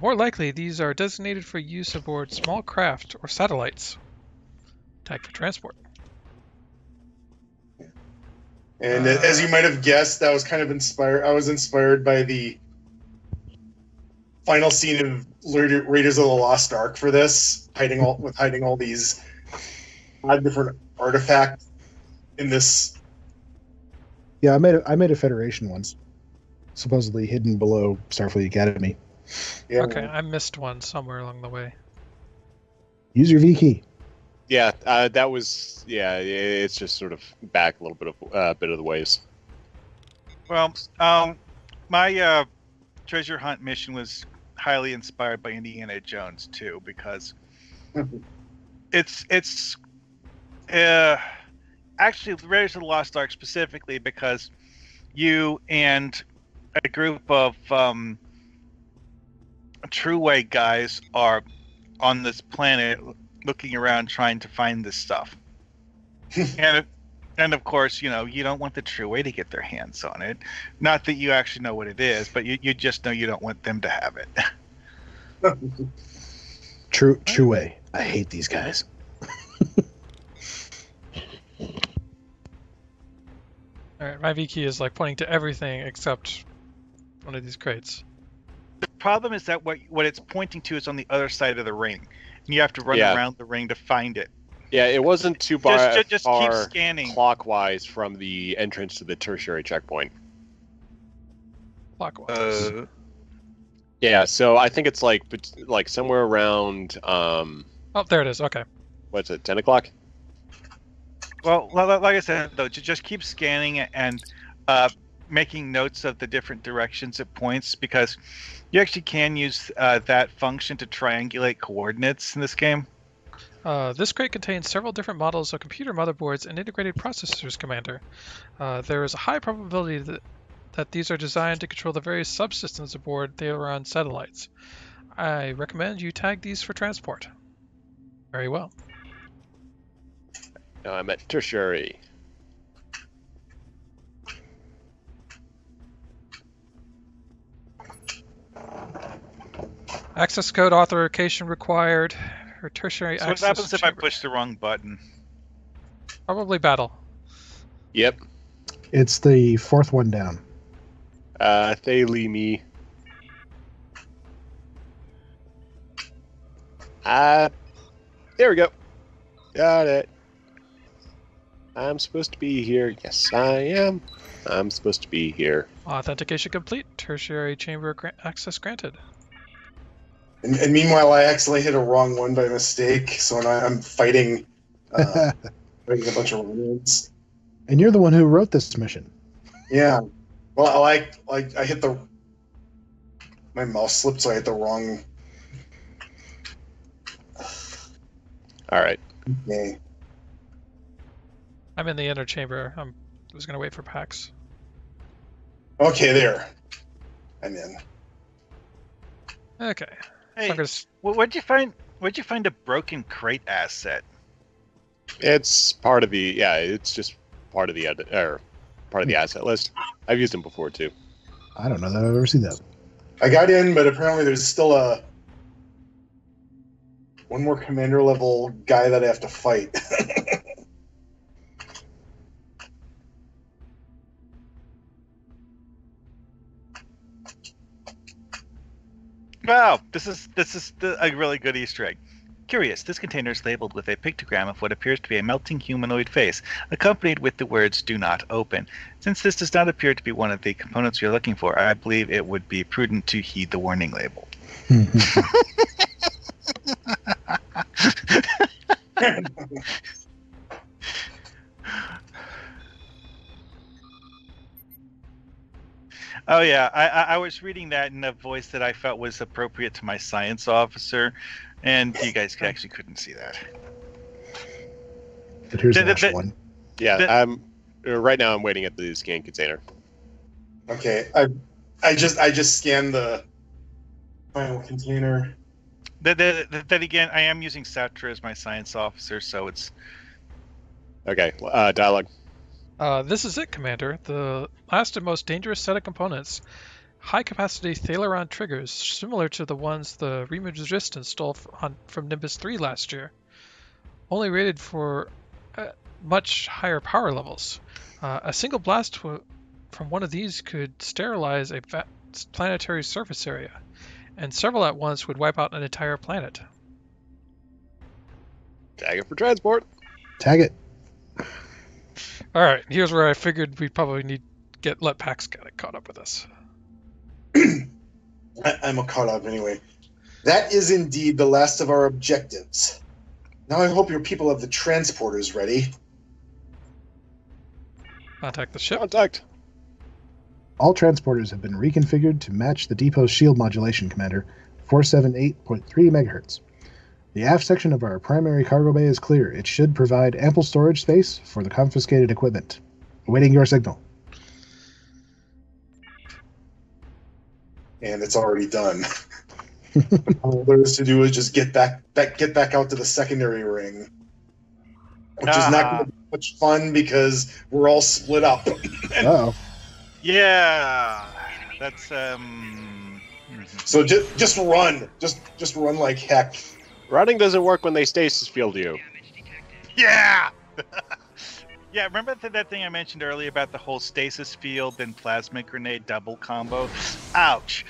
More likely, these are designated for use aboard small craft or satellites. Tag for transport. And as you might have guessed, that was kind of inspired. I was inspired by the final scene of Raiders of the Lost Ark for this, hiding all these different artifacts in this. Yeah, I made a Federation once, supposedly hidden below Starfleet Academy. Yeah. Okay, I missed one somewhere along the way. Use your V key. Yeah, that was it's just sort of back a little bit of the ways. Well, my treasure hunt mission was highly inspired by Indiana Jones too, because it's actually Raiders of the Lost Ark specifically because you and a group of True Way guys are on this planet looking around trying to find this stuff. and of course, you don't want the True Way to get their hands on it. Not that you actually know what it is, but you just know you don't want them to have it. True Way. I hate these guys. Alright, my V key is pointing to everything except one of these crates. The problem is that what it's pointing to is on the other side of the ring. And you have to run around the ring to find it. Yeah, it wasn't too far, just keep scanning clockwise from the entrance to the tertiary checkpoint. Clockwise. Yeah, so I think it's somewhere around Oh, there it is. Okay. what's it, 10 o'clock? Well, like I said, though, just keep scanning and making notes of the different directions it points, because you actually can use that function to triangulate coordinates in this game. This crate contains several different models of computer motherboards and integrated processors, Commander. There is a high probability that these are designed to control the various subsystems aboard Thalaron satellites. I recommend you tag these for transport. Very well. Now I'm at tertiary. Access code authentication required for tertiary So access. what happens if I chamber. push the wrong button? Probably battle. Yep. It's the fourth one down. Thalie me. There we go. Got it. I'm supposed to be here. Yes, I am. I'm supposed to be here. Authentication complete. Tertiary chamber access granted. And meanwhile, I accidentally hit a wrong one by mistake, so now I'm fighting a bunch of Romulans. And you're the one who wrote this mission. Yeah. Well, I hit the... My mouse slipped, so I hit the wrong... All right. Okay. I'm in the inner chamber. I was going to wait for Pax. Okay, there. I'm in. Okay. Hey, I'm gonna where'd you find a broken crate asset? It's part of the it's just part of the part of the asset list. I've used them before too. I don't know that I've ever seen that. I got in, but apparently there's still one more commander level guy that I have to fight. Wow, this is a really good Easter egg. Curious, this container is labeled with a pictogram of what appears to be a melting humanoid face, accompanied with the words "Do not open." Since this does not appear to be one of the components you're looking for, I believe it would be prudent to heed the warning label. Oh yeah, I was reading that in a voice that I felt was appropriate to my science officer, and you guys actually couldn't see that. But here's the actual one. Yeah, right now I'm waiting at the scan container. Okay, I just scanned the final container. Then again, I am using Satra as my science officer, so it's Okay, dialogue. This is it, Commander. The last and most dangerous set of components. High-capacity Thalaron triggers, similar to the ones the Resistance stole from Nimbus 3 last year. Only rated for much higher power levels. A single blast from one of these could sterilize a vast planetary surface area, and several at once would wipe out an entire planet. Tag it for transport. Tag it. All right, here's where I figured we probably need to let Pax get caught up with us. I'm caught up anyway. That is indeed the last of our objectives. Now I hope your people have the transporters ready. Contact the ship. Contact. All transporters have been reconfigured to match the depot's shield modulation, Commander, 478.3 megahertz. The aft section of our primary cargo bay is clear. It should provide ample storage space for the confiscated equipment. Awaiting your signal. And it's already done. All there is to do is just get back out to the secondary ring, which is not going to be much fun because we're all split up. Uh-oh. yeah, that's So just run, just run like heck. Running doesn't work when they stasis field you. Yeah! Yeah, remember that thing I mentioned earlier about the whole stasis field and plasma grenade double combo? Ouch!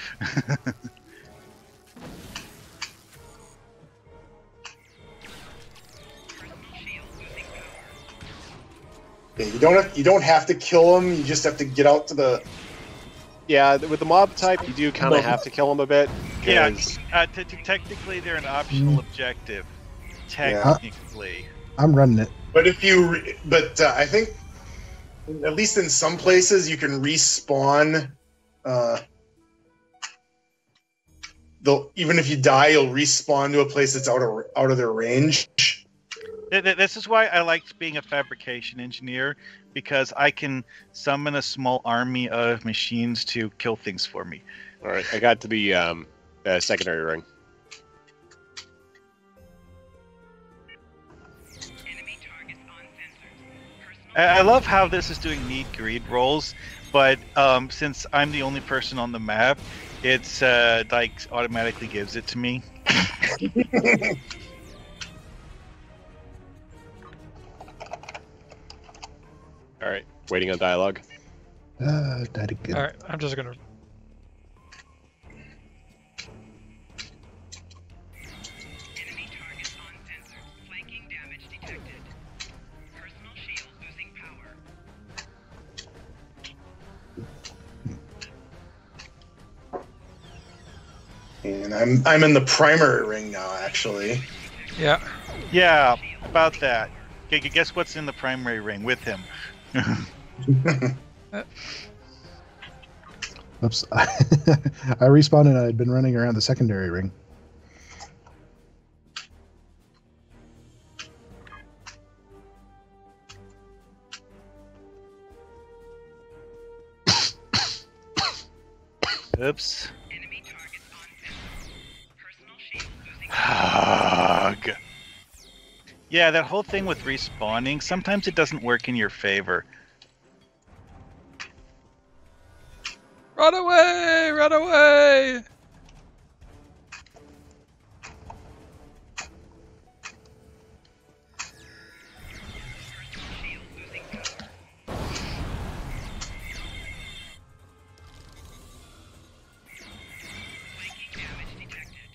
Yeah, you don't have to kill them. You just have to get out to the. Yeah, with the mob type, you do kind of have to kill them a bit. Yeah, technically they're an optional objective. Technically. I'm running it. But I think at least in some places you can respawn. Even if you die, you'll respawn to a place that's out of their range. This is why I liked being a fabrication engineer, because I can summon a small army of machines to kill things for me. All right, I got to the secondary ring. I love how this is doing need greed rolls, but since I'm the only person on the map, it's like automatically gives it to me. All right, waiting on dialogue. That good. All right, I'm just gonna. Enemy target uncensored. Flanking damage detected. Personal shield losing power. And I'm in the primary ring now, actually. Yeah. Yeah, about that. Guess what's in the primary ring with him? Oops. I respawned and I had been running around the secondary ring. Oops. Enemy target uncensored. Personal shield losing Hug. Yeah, that whole thing with respawning, sometimes it doesn't work in your favor. Run away! Run away! shield losing power. Flanking damage detected.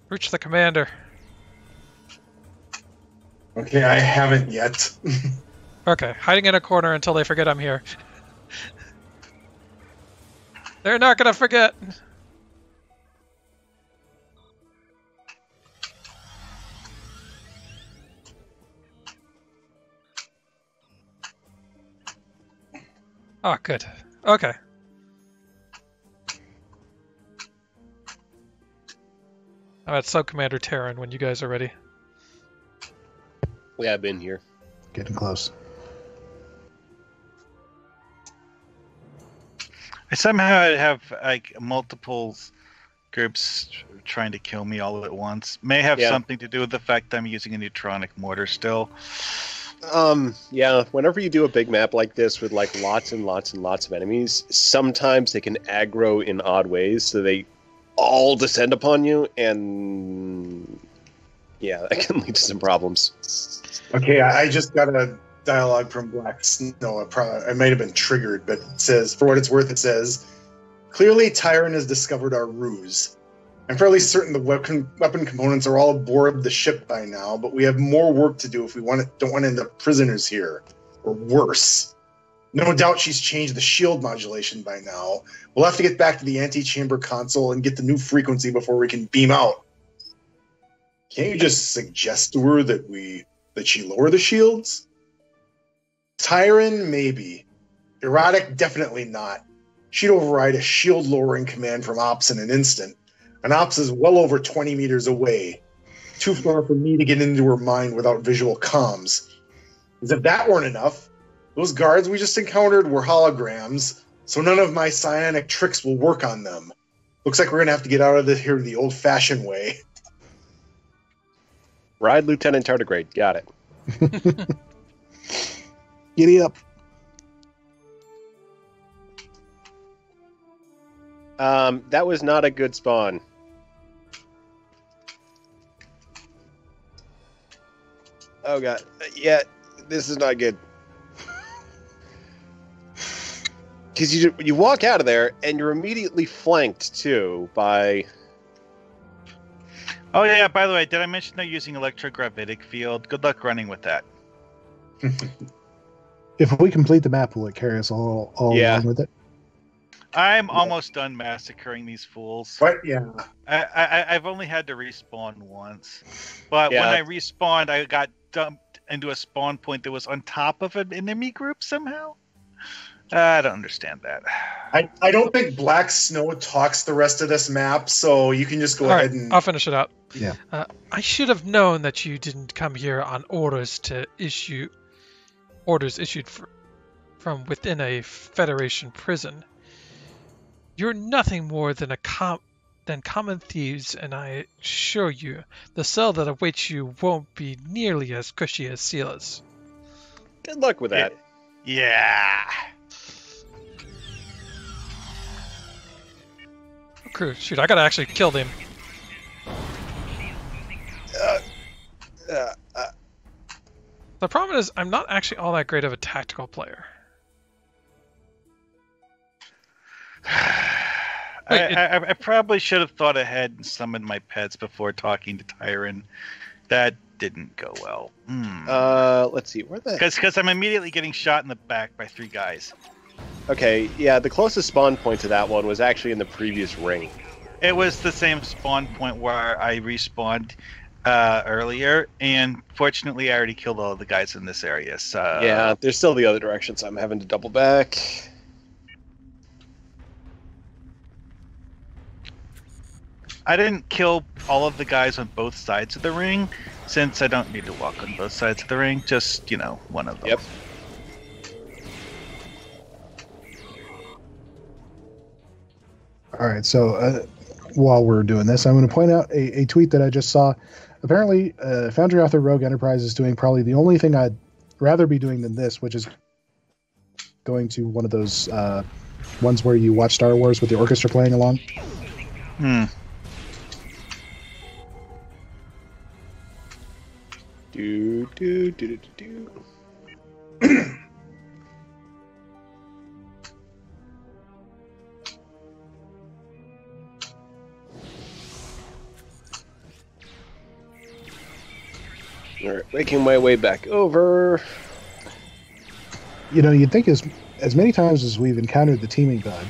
Reach the commander. Okay, I haven't yet. Okay, hiding in a corner until they forget I'm here. They're not gonna forget. Oh, good. Okay. I'm at Sub Commander Terran when you guys are ready. Yeah, I've been here. Getting close. I somehow have like multiple groups trying to kill me all at once. May have something to do with the fact that I'm using a neutronic mortar still. Yeah, whenever you do a big map like this with like lots and lots and lots of enemies, sometimes they can aggro in odd ways, so they all descend upon you, and yeah, that can lead to some problems. Okay, I just got a dialogue from Black Snow. I might have been triggered, but it says, for what it's worth, it says, clearly Tyron has discovered our ruse. I'm fairly certain the weapon components are all aboard the ship by now, but we have more work to do if we don't want to end up prisoners here, or worse. No doubt she's changed the shield modulation by now. We'll have to get back to the antechamber console and get the new frequency before we can beam out. Can't you just suggest to her that she lower the shields? Tyron, maybe. Erotic, definitely not. She'd override a shield-lowering command from Ops in an instant. And Ops is well over 20 meters away. Too far for me to get into her mind without visual comms. As if that weren't enough, those guards we just encountered were holograms, so none of my psionic tricks will work on them. Looks like we're going to have to get out of here the old-fashioned way. Ride Lieutenant Tardigrade. Got it. Giddy up. That was not a good spawn. Oh god. Yeah, this is not good. Because you walk out of there, and you're immediately flanked, too, by... Oh yeah, by the way, did I mention they're using electrogravitic field? Good luck running with that. If we complete the map, will it carry us all along with it? I'm almost done massacring these fools. But yeah, I've only had to respawn once, but when I respawned, I got dumped into a spawn point that was on top of an enemy group somehow. I don't understand that. I don't think Black Snow talks the rest of this map, so you can just go ahead and. I'll finish it out. Yeah. I should have known that you didn't come here on orders issued from within a Federation prison. You're nothing more than common thieves, and I assure you, the cell that awaits you won't be nearly as cushy as Sela's. Good luck with that. Yeah. Crew, shoot, I gotta actually kill him. The problem is, I'm not actually all that great of a tactical player. I probably should have thought ahead and summoned my pets before talking to Tyron. That didn't go well. Let's see, where the... Because I'm immediately getting shot in the back by 3 guys. Okay, yeah, the closest spawn point to that one was actually in the previous ring. It was the same spawn point where I respawned earlier, and fortunately I already killed all the guys in this area, so... Yeah, there's still the other direction, so I'm having to double back. I didn't kill all of the guys on both sides of the ring, since I don't need to walk on both sides of the ring, just, one of them. Yep. All right, so while we're doing this, I'm going to point out a tweet that I just saw. Apparently, Foundry Author Rogue Enterprise is doing probably the only thing I'd rather be doing than this, which is going to one of those ones where you watch Star Wars with the orchestra playing along. Do, do, do, do, do. Alright, making my way back over. You'd think as many times as we've encountered the teaming bug,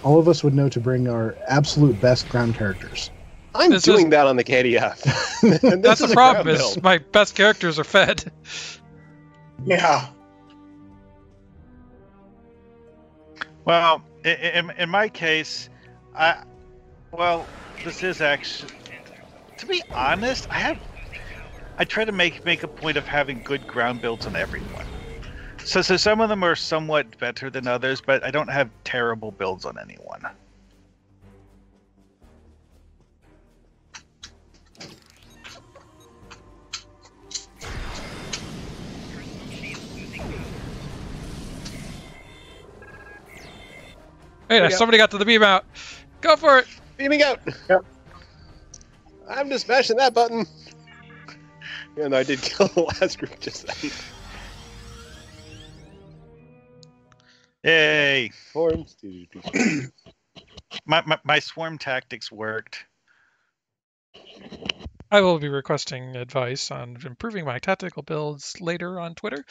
all of us would know to bring our absolute best ground characters. I'm doing that on the KDF. And That's the problem, is my best characters are fed. Yeah. Well, in my case, this is actually... To be honest, I try to make a point of having good ground builds on everyone. So some of them are somewhat better than others, but I don't have terrible builds on anyone. Hey, somebody got to the beam out. Go for it. Beaming out. Yep. I'm just mashing that button. And I did kill the last group just then. Yay! Forms. My swarm tactics worked. I will be requesting advice on improving my tactical builds later on Twitter.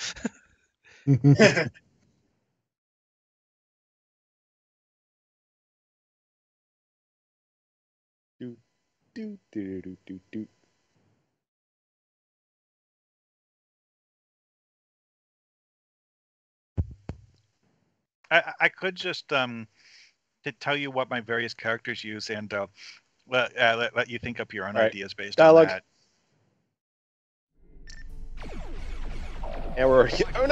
Do, do, do, do, do. I could just to tell you what my various characters use and let you think up your own ideas based Dialogue. on that. And we're... Oh,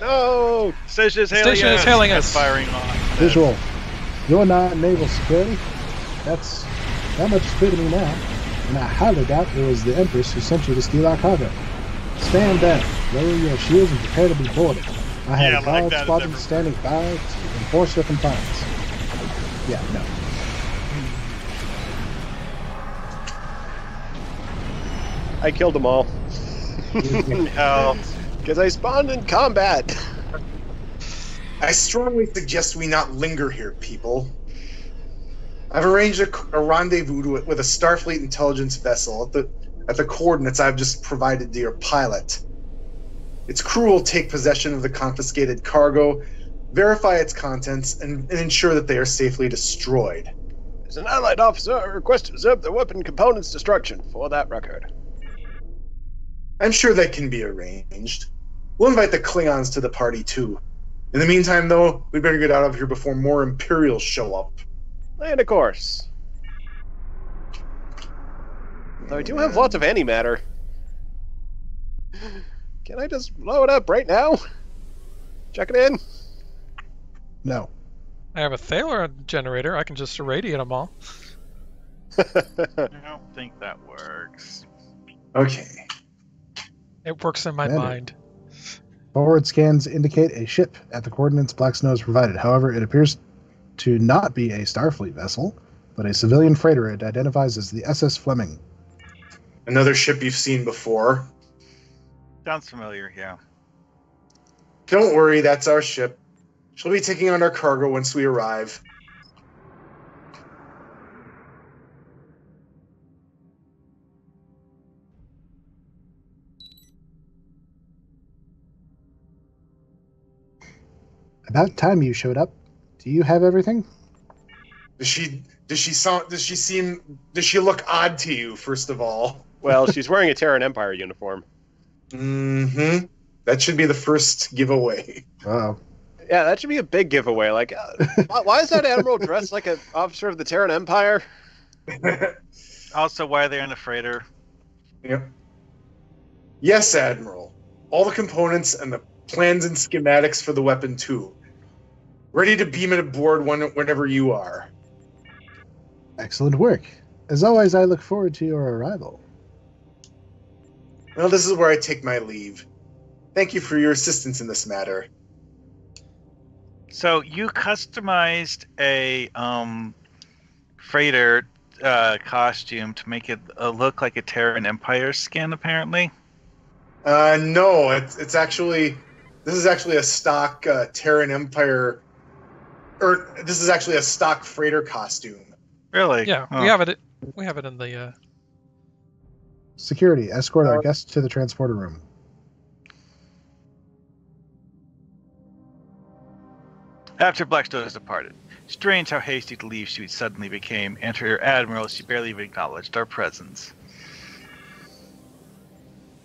no! Station is hailing us. Firing on. Visual. You're not naval security. That much is clear to me now. And I highly doubt it was the Empress who sent you to steal our cargo. Stand down, lower your shields, and prepare to be boarded. I had a guard squadron standing by to enforce your compliance. Yeah, no. I killed them all. Hell. Because I spawned in combat. I strongly suggest we not linger here, people. I've arranged a rendezvous with a Starfleet intelligence vessel at the coordinates I've just provided to your pilot. Its crew will take possession of the confiscated cargo, verify its contents, and ensure that they are safely destroyed. As an allied officer, I request to observe the weapon component's destruction for that record. I'm sure that can be arranged. We'll invite the Klingons to the party, too. In the meantime, though, we better get out of here before more Imperials show up. And of course. Though I do have lots of antimatter. Can I just blow it up right now? Check it in. No. I have a Thaler generator. I can just irradiate them all. I don't think that works. Okay. It works in my Commander. mind. Forward scans indicate a ship at the coordinates Black Snow has provided. However, it appears to not be a Starfleet vessel, but a civilian freighter. It identifies as the SS Fleming. Another ship you've seen before. Sounds familiar, yeah. Don't worry, that's our ship. She'll be taking on our cargo once we arrive. About time you showed up. Do you have everything? Does she look odd to you, first of all? Well, she's wearing a Terran Empire uniform. Mm-hmm. That should be the first giveaway. Uh-oh. Yeah, that should be a big giveaway. Like, why is that admiral dressed like an officer of the Terran Empire? Also, why are they in a freighter? Yep. Yes, Admiral. All the components and the plans and schematics for the weapon, too. Ready to beam it aboard whenever you are. Excellent work. As always, I look forward to your arrival. Well, this is where I take my leave. Thank you for your assistance in this matter. So you customized a freighter costume to make it look like a Terran Empire skin, apparently? No, it's actually... This is actually a stock Terran Empire... Or this is actually a stock freighter costume. Really? Yeah, Oh. we have it in the. Security, escort our guests to the transporter room. After Blackstone has departed, strange how hasty to leave she suddenly became. Enter her admiral, she barely even acknowledged our presence.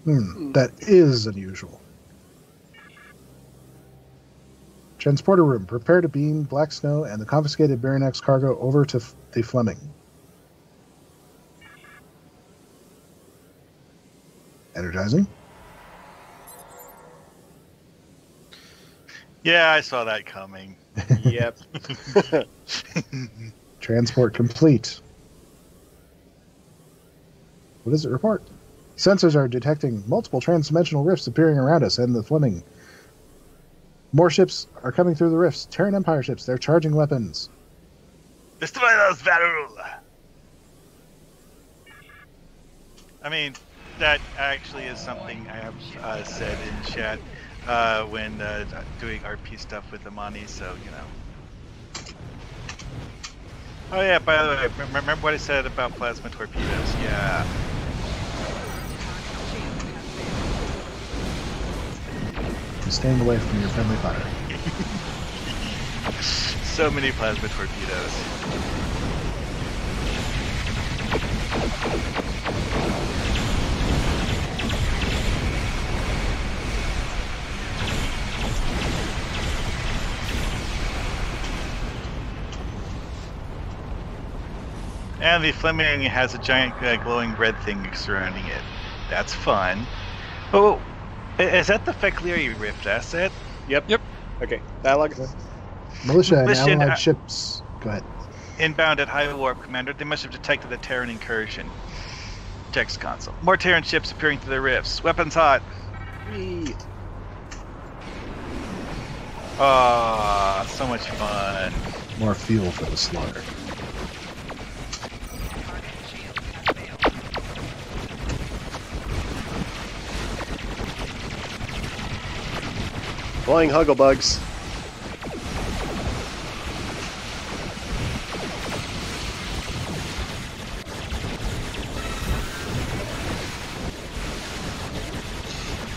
That is unusual. Transporter room. Prepare to beam Black Snow and the confiscated Baronex cargo over to the Fleming. Energizing. Yeah, I saw that coming. Yep. Transport complete. What does it report? Sensors are detecting multiple transdimensional rifts appearing around us and the Fleming. More ships are coming through the rifts. Terran Empire ships. They're charging weapons. Destroy those Varul! I mean, that actually is something I have said in chat when doing RP stuff with Amani, so, you know. Oh yeah, by the way, remember what I said about plasma torpedoes? Yeah. I'm staying away from your friendly fire. So many plasma torpedoes. And the Fleming has a giant glowing red thing surrounding it. That's fun. Oh, is that the Fekleri Rift asset? Yep. Yep. Okay. Dialogue. Militia and Mission, allied ships. Go ahead. Inbound at high warp, Commander. They must have detected a Terran incursion. Text console. More Terran ships appearing through the rifts. Weapons hot. Whee. Ah, so much fun. More fuel for the slaughter. Flying Hugglebugs.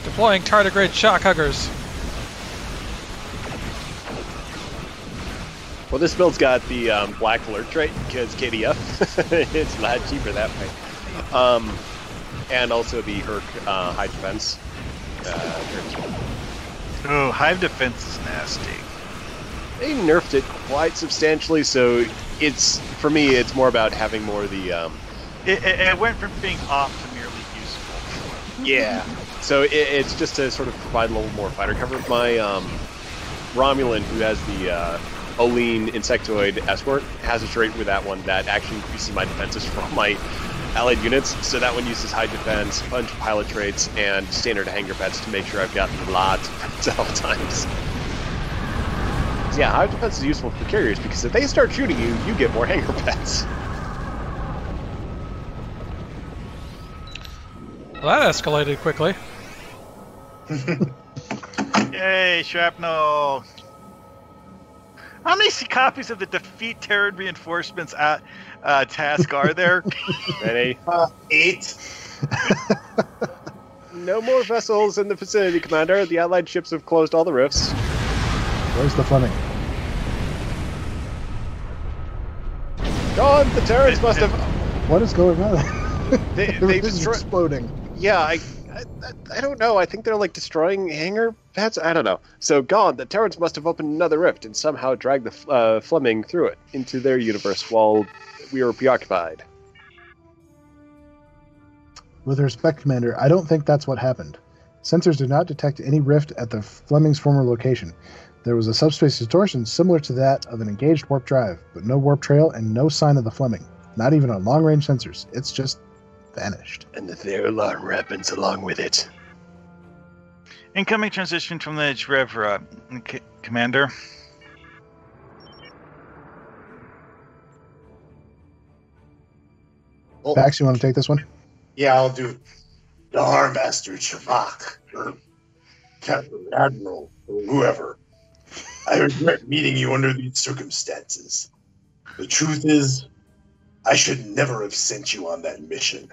Deploying tardigrade shock huggers. Well, this build's got the black alert trait because KDF. It's a lot cheaper that way. And also the Herc high defense. Oh, hive defense is nasty. They nerfed it quite substantially, so it's for me. It's more about having more of the. It went from being off to merely useful. Yeah. So it's just to sort of provide a little more fighter cover. My Romulan, who has the Oline Insectoid Escort, has a trait with that one that actually increases my defenses from my allied units. So that one uses high defense, a bunch of pilot traits, and standard hanger pets to make sure I've got lots of pets at all times. So yeah, high defense is useful for carriers because if they start shooting you, you get more hanger pets. Well, that escalated quickly. Yay, shrapnel! How many copies of the Defeat Terran Reinforcements task are there? Many. 8. No more vessels in the vicinity, Commander. The Allied ships have closed all the rifts. Where's the Fleming? Gone! The Terrans must have... What is going on? They Everything's destroy- exploding. Yeah, I don't know. I think they're like destroying hangar pads. I don't know. So gone. The Terrans must have opened another rift and somehow dragged the Fleming through it into their universe while we were preoccupied. With respect, Commander, I don't think that's what happened. Sensors did not detect any rift at the Fleming's former location. There was a subspace distortion similar to that of an engaged warp drive, but no warp trail and no sign of the Fleming. Not even on long-range sensors. It's just vanished. And the Theralon weapons along with it. Incoming transition from the Jrevra, Commander. Pax, you want to take this one? Yeah, I'll do Dar Master Chavak, or Captain Admiral, or whoever. I regret meeting you under these circumstances. The truth is, I should never have sent you on that mission.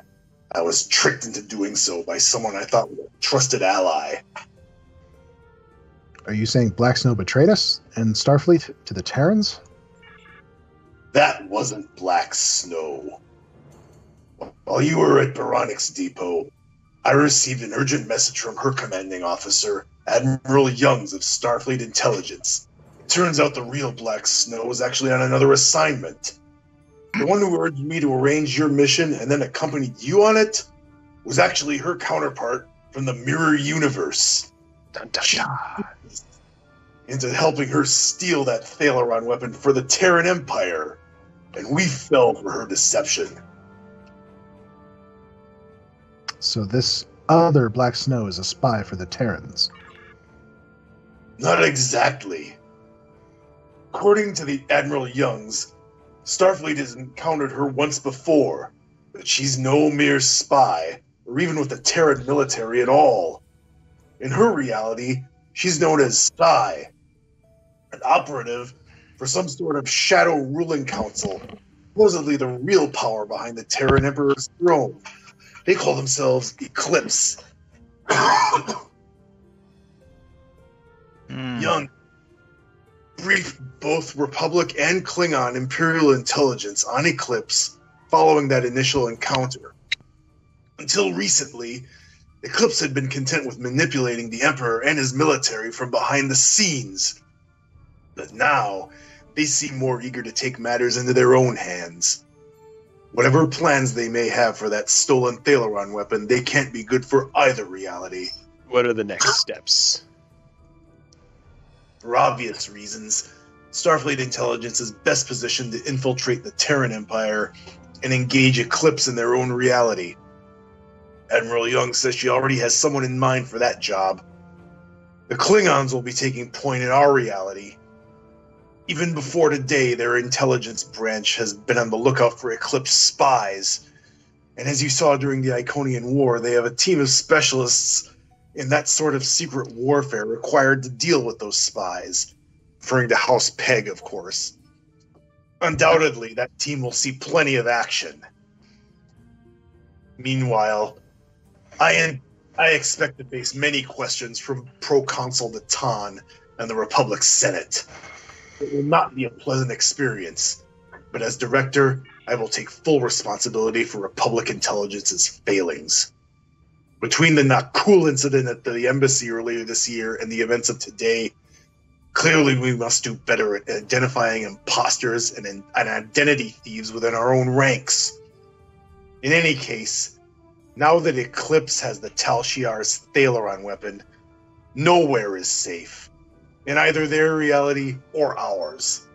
I was tricked into doing so by someone I thought was a trusted ally. Are you saying Black Snow betrayed us and Starfleet to the Terrans? That wasn't Black Snow. While you were at Baronix Depot, I received an urgent message from her commanding officer, Admiral Youngs of Starfleet Intelligence. It turns out the real Black Snow was actually on another assignment. The one who urged me to arrange your mission and then accompanied you on it was actually her counterpart from the Mirror Universe. Dun, dun, dun. Into helping her steal that Thalaron weapon for the Terran Empire. And we fell for her deception. So this other Black Snow is a spy for the Terrans. Not exactly. According to the Admiral Youngs, Starfleet has encountered her once before, but she's no mere spy, or even with the Terran military at all. In her reality, she's known as Spy, an operative for some sort of shadow ruling council, supposedly the real power behind the Terran Emperor's throne. They call themselves Eclipse. Young briefed both Republic and Klingon Imperial intelligence on Eclipse following that initial encounter. Until recently, Eclipse had been content with manipulating the Emperor and his military from behind the scenes. But now, they seem more eager to take matters into their own hands. Whatever plans they may have for that stolen Thalaron weapon, they can't be good for either reality. What are the next steps? For obvious reasons, Starfleet intelligence is best positioned to infiltrate the Terran Empire and engage Eclipse in their own reality. Admiral Young says she already has someone in mind for that job. The Klingons will be taking point in our reality. Even before today, their intelligence branch has been on the lookout for Eclipse spies. And as you saw during the Iconian War, they have a team of specialists in that sort of secret warfare required to deal with those spies. Referring to House Peg, of course. Undoubtedly, that team will see plenty of action. Meanwhile, I expect to face many questions from Proconsul Natan and the Republic Senate. It will not be a pleasant experience, but as director, I will take full responsibility for Republic intelligence's failings. Between the not cool incident at the embassy earlier this year and the events of today, clearly we must do better at identifying imposters and identity thieves within our own ranks. In any case, now that Eclipse has the Tal Shiar's Thaleron weapon, nowhere is safe, in either their reality or ours.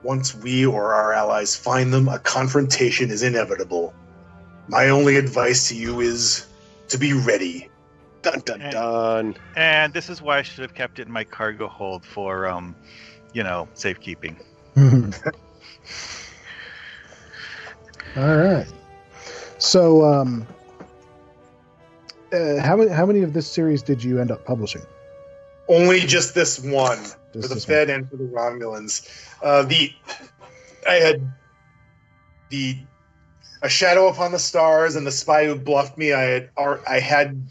Once we or our allies find them, a confrontation is inevitable. My only advice to you is to be ready. Dun dun dun. And this is why I should have kept it in my cargo hold for, safekeeping. All right. So, how many of this series did you end up publishing? Only just this one, for the this Fed and for the Romulans. I had A Shadow Upon the Stars and The Spy Who Bluffed Me. I had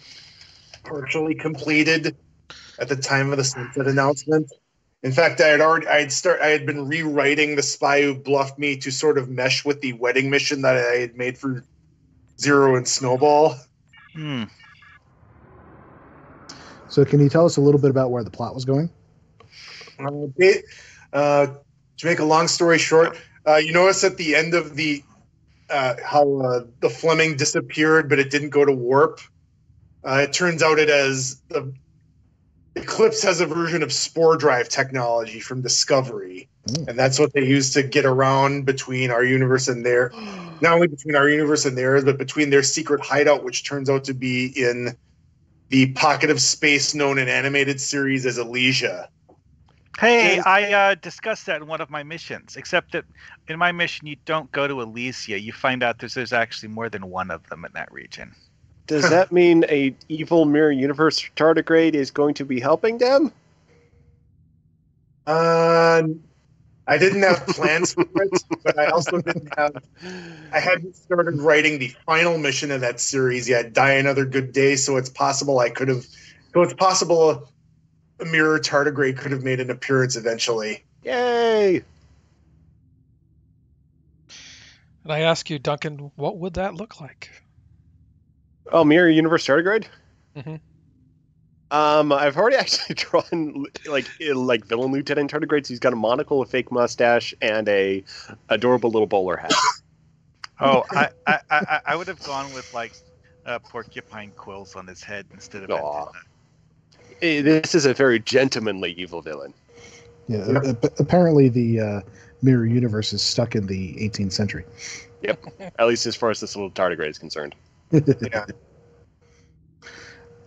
partially completed at the time of the Sunset announcement. In fact, I had been rewriting The Spy Who Bluffed Me to sort of mesh with the wedding mission that I had made for Zero and Snowball. So can you tell us a little bit about where the plot was going? To make a long story short, you notice at the end of how the Fleming disappeared, but it didn't go to warp. It turns out the Eclipse has a version of spore drive technology from Discovery, and that's what they use to get around between our universe and their. Not only between our universe and theirs, but between their secret hideout, which turns out to be in the pocket of space known in animated series as Elysia. Hey, I discussed that in one of my missions, except that in my mission you don't go to Elysia. You find out there's actually more than one of them in that region. Does that mean a evil mirror universe tardigrade is going to be helping them? I didn't have plans for it, but I also didn't have. I hadn't started writing the final mission of that series yet. Die Another Good Day, so it's possible I could have. So it's possible a mirror tardigrade could have made an appearance eventually. Yay! And I ask you, Duncan, what would that look like? Oh, mirror universe tardigrade? Mm-hmm. I've already actually drawn like villain lieutenant tardigrades. He's got a monocle, a fake mustache, and a adorable little bowler hat. Oh, I would have gone with porcupine quills on his head instead of. Aw. This is a very gentlemanly evil villain. Yeah, apparently the mirror universe is stuck in the 18th century. Yep, at least as far as this little tardigrade is concerned. Yeah.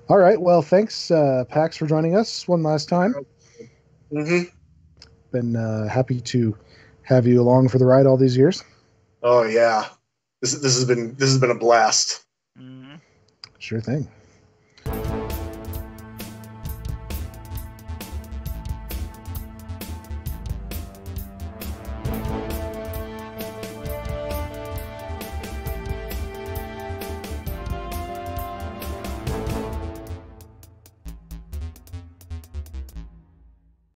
All right. Well, thanks, Pax, for joining us one last time. Mm-hmm. Been happy to have you along for the ride all these years. Oh yeah, this has been a blast. Mm-hmm. Sure thing.